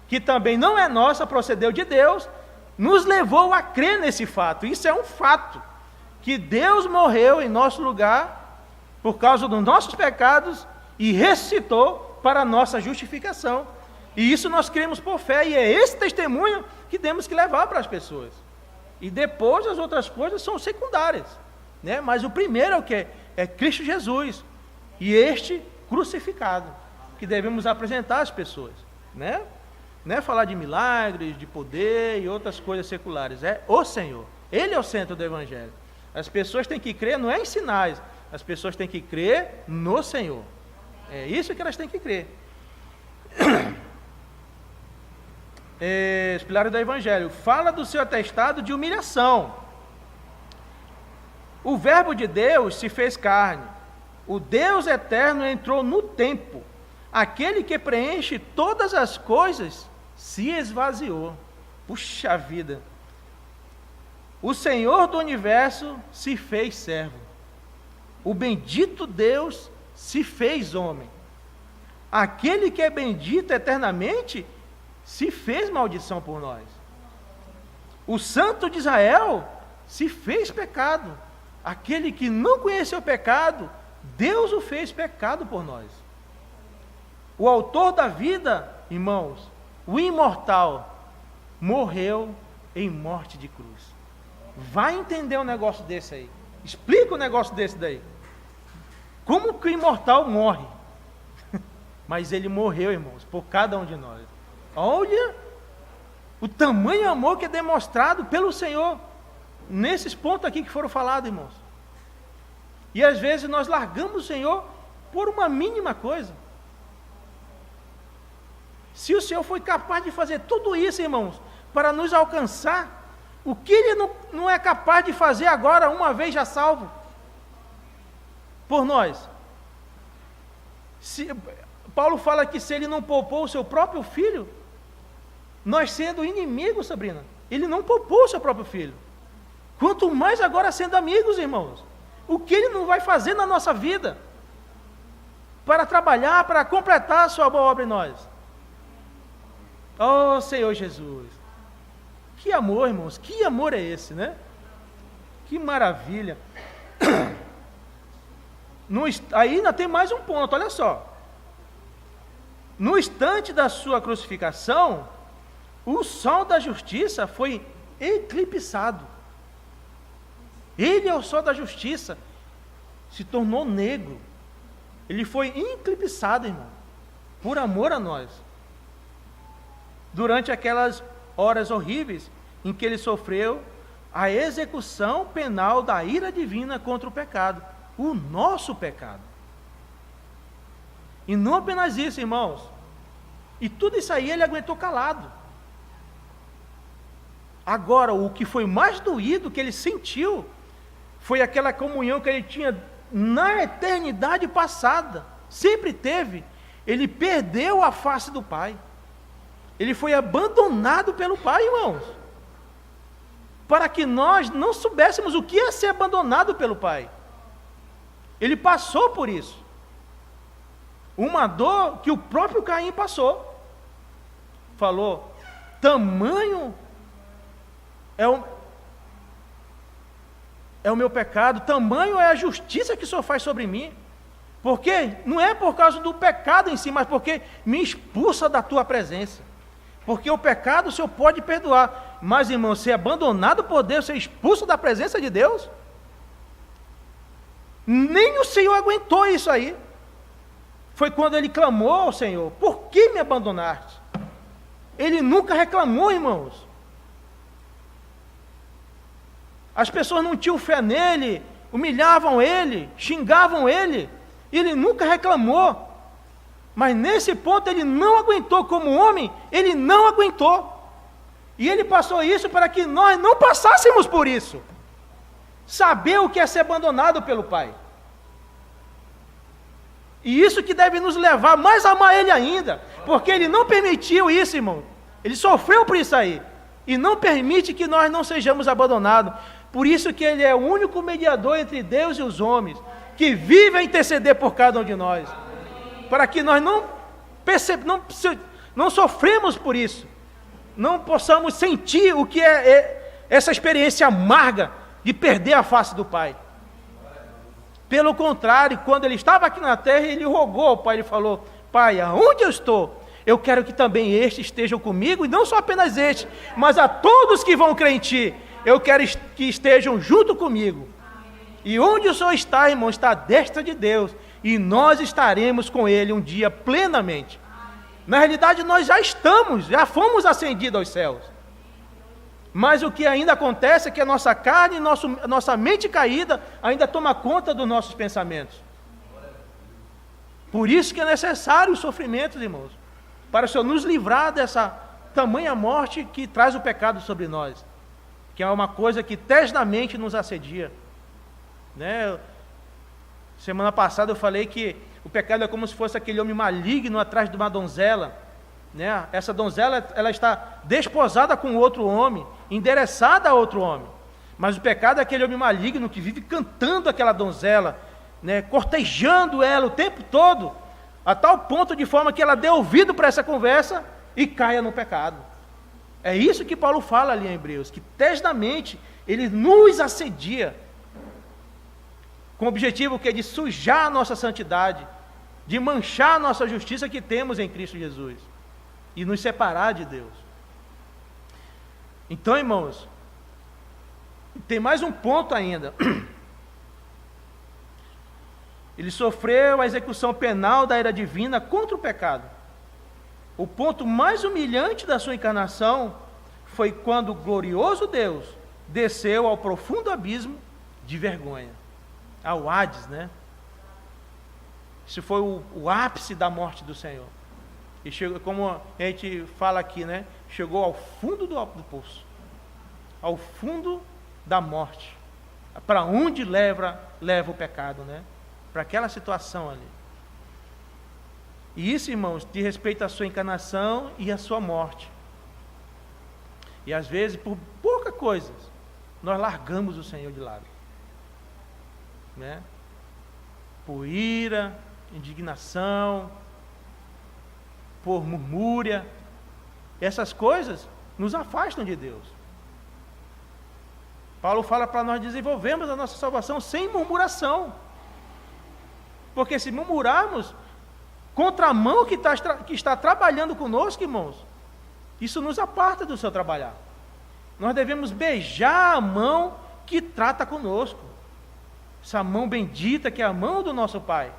que também não é nossa, procedeu de Deus, nos levou a crer nesse fato. Isso é um fato, que Deus morreu em nosso lugar, por causa dos nossos pecados, e ressuscitou para a nossa justificação. E isso nós cremos por fé, e é esse testemunho que temos que levar para as pessoas. E depois as outras coisas são secundárias, né? Mas o primeiro é o que? É Cristo Jesus, e este crucificado, que devemos apresentar às pessoas, né? Não é falar de milagres, de poder e outras coisas seculares, é o Senhor. Ele é o centro do Evangelho. As pessoas têm que crer, não é em sinais, as pessoas têm que crer no Senhor. É isso que elas têm que crer. Os pilares do Evangelho. Fala do seu atestado de humilhação. O Verbo de Deus se fez carne. O Deus eterno entrou no tempo. Aquele que preenche todas as coisas se esvaziou. Puxa vida! O Senhor do universo se fez servo. O bendito Deus se fez homem. Aquele que é bendito eternamente se fez maldição por nós. O Santo de Israel se fez pecado. Aquele que não conheceu pecado, Deus o fez pecado por nós. O autor da vida, irmãos, o imortal, morreu em morte de cruz. Vai entender um negócio desse aí. Explica um negócio desse daí. Como que o imortal morre? Mas ele morreu, irmãos, por cada um de nós. Olha o tamanho amor que é demonstrado pelo Senhor nesses pontos aqui que foram falados, irmãos. E às vezes nós largamos o Senhor por uma mínima coisa. Se o Senhor foi capaz de fazer tudo isso, irmãos, para nos alcançar, o que Ele não é capaz de fazer agora, uma vez já salvo, por nós? Paulo fala que se Ele não poupou o seu próprio filho, nós sendo inimigos, Sabrina, Ele não poupou o seu próprio filho. Quanto mais agora sendo amigos, irmãos, o que Ele não vai fazer na nossa vida para trabalhar, para completar a sua boa obra em nós? Oh, Senhor Jesus, que amor, irmãos, que amor é esse, né? Que maravilha. Aí ainda tem mais um ponto, olha só. No instante da sua crucificação, o sol da justiça foi eclipsado. Ele é o sol da justiça, se tornou negro. Ele foi eclipsado, irmão, por amor a nós. Durante aquelas horas horríveis em que ele sofreu a execução penal da ira divina contra o pecado, o nosso pecado. E não apenas isso, irmãos, e tudo isso aí ele aguentou calado. Agora, o que foi mais doído que ele sentiu foi aquela comunhão que ele tinha na eternidade passada, sempre teve. Ele perdeu a face do Pai. Ele foi abandonado pelo Pai, irmãos, para que nós não soubéssemos o que é ser abandonado pelo Pai. Ele passou por isso. Uma dor que o próprio Caim passou. Falou, tamanho é o meu pecado, tamanho é a justiça que o Senhor faz sobre mim. Porque não é por causa do pecado em si, mas porque me expulsa da tua presença. Porque o pecado o Senhor pode perdoar, mas, irmão, ser abandonado por Deus, ser expulso da presença de Deus, nem o Senhor aguentou isso aí. Foi quando ele clamou ao Senhor, por que me abandonaste? Ele nunca reclamou, irmãos. As pessoas não tinham fé nele, humilhavam ele, xingavam ele, e ele nunca reclamou. Mas nesse ponto ele não aguentou como homem, ele não aguentou. E ele passou isso para que nós não passássemos por isso. Saber o que é ser abandonado pelo Pai. E isso que deve nos levar mais a amar Ele ainda, porque Ele não permitiu isso, irmão. Ele sofreu por isso aí, e não permite que nós não sejamos abandonados. Por isso que Ele é o único mediador entre Deus e os homens, que vive a interceder por cada um de nós, para que nós não sofremos por isso, não possamos sentir o que é essa experiência amarga de perder a face do Pai. Pelo contrário, quando ele estava aqui na terra, ele rogou ao Pai, ele falou, Pai, aonde eu estou, eu quero que também estes estejam comigo, e não só apenas este, mas a todos que vão crer em Ti, eu quero que estejam junto comigo. E onde o Senhor está, irmão, está à destra de Deus, e nós estaremos com Ele um dia plenamente. Na realidade, nós já estamos, já fomos ascendidos aos céus. Mas o que ainda acontece é que a nossa carne, nossa mente caída, ainda toma conta dos nossos pensamentos. Por isso que é necessário os sofrimentos, irmãos, para o Senhor nos livrar dessa tamanha morte que traz o pecado sobre nós, que é uma coisa que eternamente nos assedia. Né? Semana passada eu falei que o pecado é como se fosse aquele homem maligno atrás de uma donzela. Né? Essa donzela, ela está desposada com outro homem, endereçada a outro homem, mas o pecado é aquele homem maligno que vive cantando aquela donzela, né? Cortejando ela o tempo todo, a tal ponto de forma que ela dê ouvido para essa conversa e caia no pecado. É isso que Paulo fala ali em Hebreus, que eternamente ele nos assedia, com o objetivo que é de sujar a nossa santidade, de manchar a nossa justiça que temos em Cristo Jesus, e nos separar de Deus. Então, irmãos, tem mais um ponto ainda. Ele sofreu a execução penal da ira divina contra o pecado. O ponto mais humilhante da sua encarnação foi quando o glorioso Deus desceu ao profundo abismo de vergonha, ao Hades, né? Isso foi o ápice da morte do Senhor. E chegou, como a gente fala aqui, né? Chegou ao fundo do poço, ao fundo da morte, para onde leva o pecado, né? Para aquela situação ali. E isso, irmãos, diz respeito à sua encarnação e à sua morte. E às vezes, por pouca coisa, nós largamos o Senhor de lado, né? Por ira, indignação, por murmúria, essas coisas nos afastam de Deus. Paulo fala para nós desenvolvermos a nossa salvação sem murmuração, porque se murmurarmos contra a mão que está trabalhando conosco, irmãos, isso nos aparta do seu trabalhar. Nós devemos beijar a mão que trata conosco, essa mão bendita que é a mão do nosso Pai.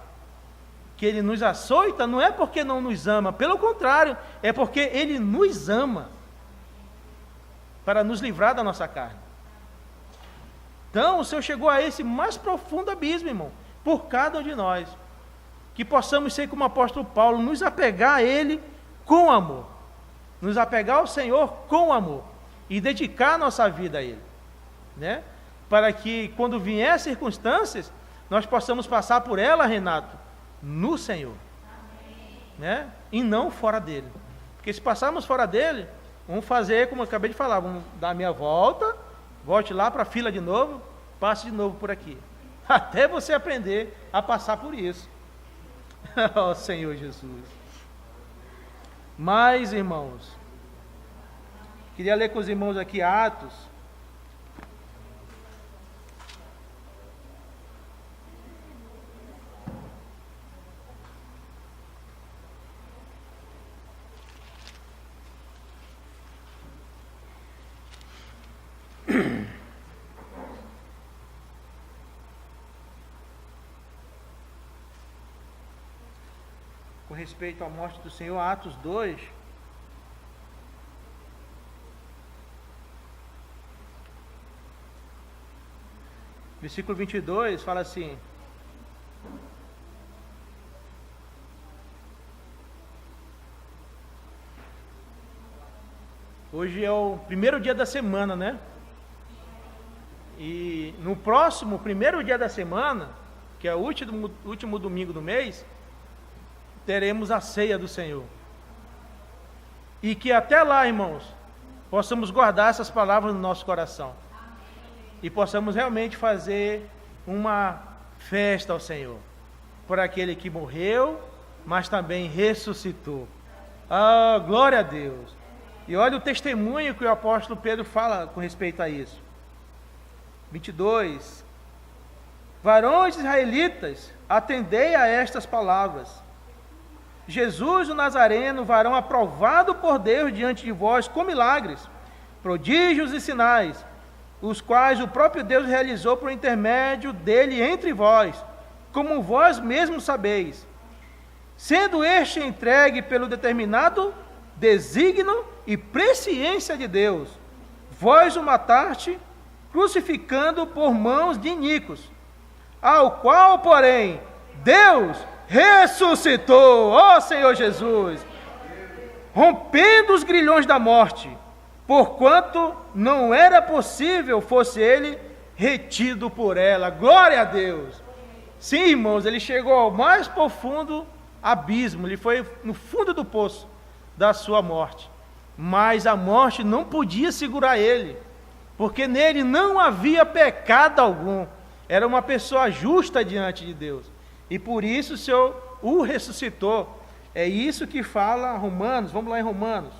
Que Ele nos açoita não é porque não nos ama, pelo contrário, é porque Ele nos ama, para nos livrar da nossa carne. Então, o Senhor chegou a esse mais profundo abismo, irmão, por cada um de nós, que possamos ser como o apóstolo Paulo, nos apegar a Ele com amor, nos apegar ao Senhor com amor, e dedicar a nossa vida a Ele, né? Para que, quando vier as circunstâncias, nós possamos passar por ela, Renato, no Senhor, né? E não fora dele, Porque se passarmos fora dele, vamos fazer como eu acabei de falar, vamos dar a meia volta, volte lá para a fila de novo, passe de novo por aqui. Até você aprender a passar por isso. Ó Senhor Jesus. Mas, irmãos, queria ler com os irmãos aqui Atos. Com respeito à morte do Senhor, Atos 2, versículo 22, fala assim: hoje é o primeiro dia da semana, né? E no próximo primeiro dia da semana, que é o último domingo do mês, teremos a ceia do Senhor. E que até lá, irmãos, possamos guardar essas palavras no nosso coração. E possamos realmente fazer uma festa ao Senhor. Por aquele que morreu, mas também ressuscitou. Ah, glória a Deus. E olha o testemunho que o apóstolo Pedro fala com respeito a isso. 22. Varões israelitas, atendei a estas palavras. Jesus o Nazareno, varão aprovado por Deus diante de vós com milagres, prodígios e sinais, os quais o próprio Deus realizou por intermédio dele entre vós, como vós mesmos sabeis, sendo este entregue pelo determinado desígnio e presciência de Deus, vós o mataste, crucificando por mãos de iníquos, ao qual, porém, Deus ressuscitou, ó Senhor Jesus, rompendo os grilhões da morte, porquanto não era possível fosse ele retido por ela. Glória a Deus. Sim, irmãos, ele chegou ao mais profundo abismo, ele foi no fundo do poço da sua morte, mas a morte não podia segurar ele, porque nele não havia pecado algum, era uma pessoa justa diante de Deus, e por isso o Senhor o ressuscitou. É isso que fala Romanos. Vamos lá em Romanos.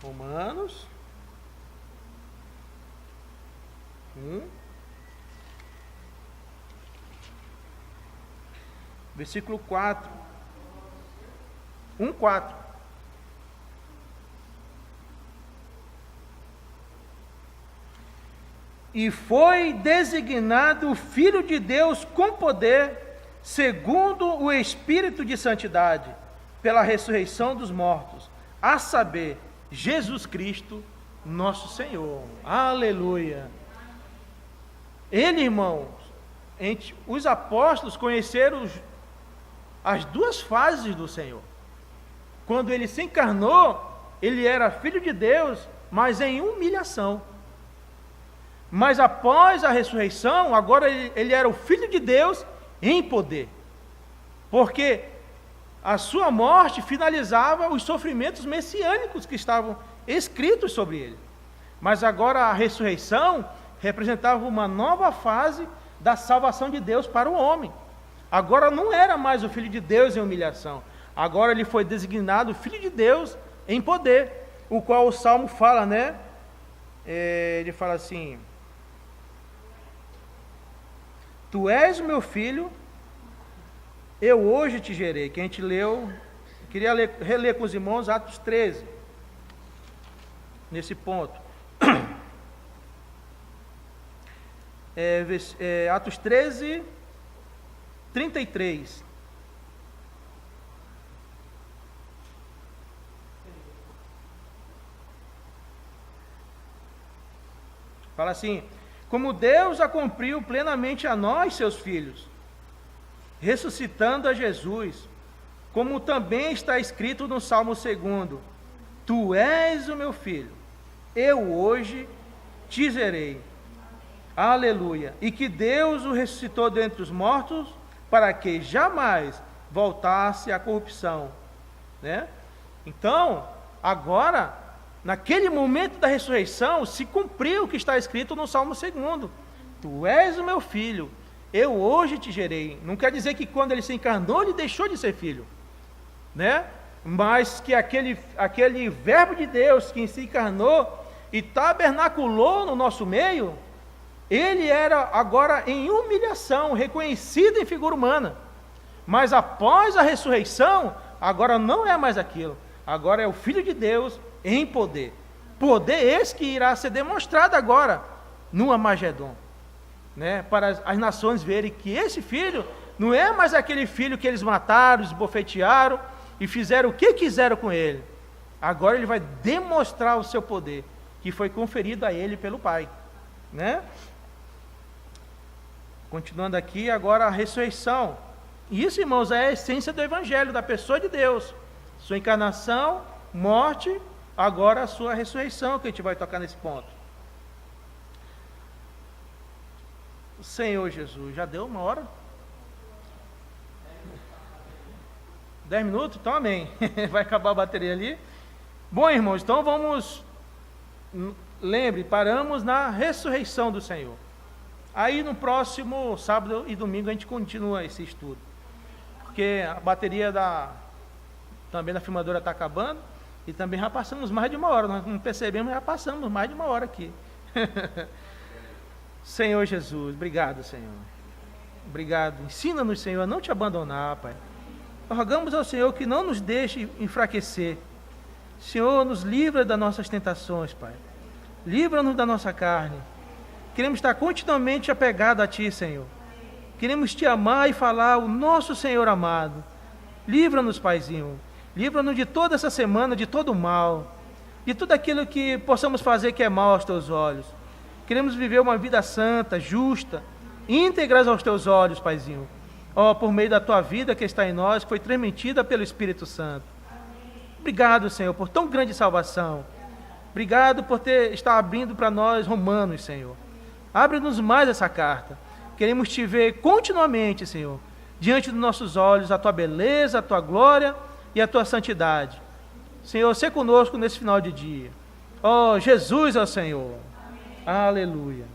Romanos 1, versículo 4. 1:4. E foi designado o Filho de Deus com poder, segundo o Espírito de Santidade, pela ressurreição dos mortos, a saber, Jesus Cristo, nosso Senhor. Aleluia! Ele, irmãos, os apóstolos conheceram as duas fases do Senhor. Quando ele se encarnou, ele era Filho de Deus, mas em humilhação. Mas após a ressurreição, agora ele era o Filho de Deus em poder. Porque a sua morte finalizava os sofrimentos messiânicos que estavam escritos sobre ele. Mas agora a ressurreição representava uma nova fase da salvação de Deus para o homem. Agora não era mais o Filho de Deus em humilhação. Agora ele foi designado Filho de Deus em poder. O qual o Salmo fala, né? Ele fala assim: Tu és o meu filho, eu hoje te gerei. Que a gente leu, queria reler com os irmãos Atos 13, nesse ponto. Atos 13, 33. Fala assim: como Deus a cumpriu plenamente a nós, seus filhos, ressuscitando a Jesus, como também está escrito no Salmo 2: Tu és o meu filho, eu hoje te gerei. Aleluia. E que Deus o ressuscitou dentre os mortos, para que jamais voltasse à corrupção, né? Então, agora, naquele momento da ressurreição, se cumpriu o que está escrito no Salmo 2: Tu és o meu filho, eu hoje te gerei. Não quer dizer que quando ele se encarnou, ele deixou de ser filho, né? Mas que aquele verbo de Deus que se encarnou e tabernaculou no nosso meio, ele era agora em humilhação, reconhecido em figura humana. Mas após a ressurreição, agora não é mais aquilo. Agora é o Filho de Deus em poder. Poder esse que irá ser demonstrado agora no Armagedon, né? Para as nações verem que esse filho não é mais aquele filho que eles mataram, esbofetearam e fizeram o que quiseram com ele. Agora ele vai demonstrar o seu poder, que foi conferido a ele pelo Pai, né? Continuando aqui, agora a ressurreição. Isso, irmãos, é a essência do Evangelho, da pessoa de Deus. Sua encarnação, morte, agora a sua ressurreição, que a gente vai tocar nesse ponto. Senhor Jesus, já deu 1 hora? 10 minutos? Então amém. Vai acabar a bateria ali. Bom, irmãos, então vamos... Lembre, paramos na ressurreição do Senhor. Aí no próximo sábado e domingo a gente continua esse estudo. Porque a bateria também da filmadora está acabando. E também já passamos mais de 1 hora. Nós não percebemos, já passamos mais de 1 hora aqui. Senhor Jesus, obrigado, Senhor. Obrigado. Ensina-nos, Senhor, a não te abandonar, Pai. Rogamos ao Senhor que não nos deixe enfraquecer. Senhor, nos livra das nossas tentações, Pai. Livra-nos da nossa carne. Queremos estar continuamente apegados a Ti, Senhor. Queremos Te amar e falar o nosso Senhor amado. Livra-nos, Paizinho. Livra-nos de toda essa semana, de todo o mal. De tudo aquilo que possamos fazer que é mal aos Teus olhos. Queremos viver uma vida santa, justa, íntegras aos Teus olhos, Paizinho. Ó, por meio da Tua vida que está em nós, que foi transmitida pelo Espírito Santo. Obrigado, Senhor, por tão grande salvação. Obrigado por estar abrindo para nós Romanos, Senhor. Abre-nos mais essa carta. Queremos Te ver continuamente, Senhor, diante dos nossos olhos, a Tua beleza, a Tua glória e a Tua santidade. Senhor, sê conosco nesse final de dia. Ó, Jesus é o Senhor. Aleluia.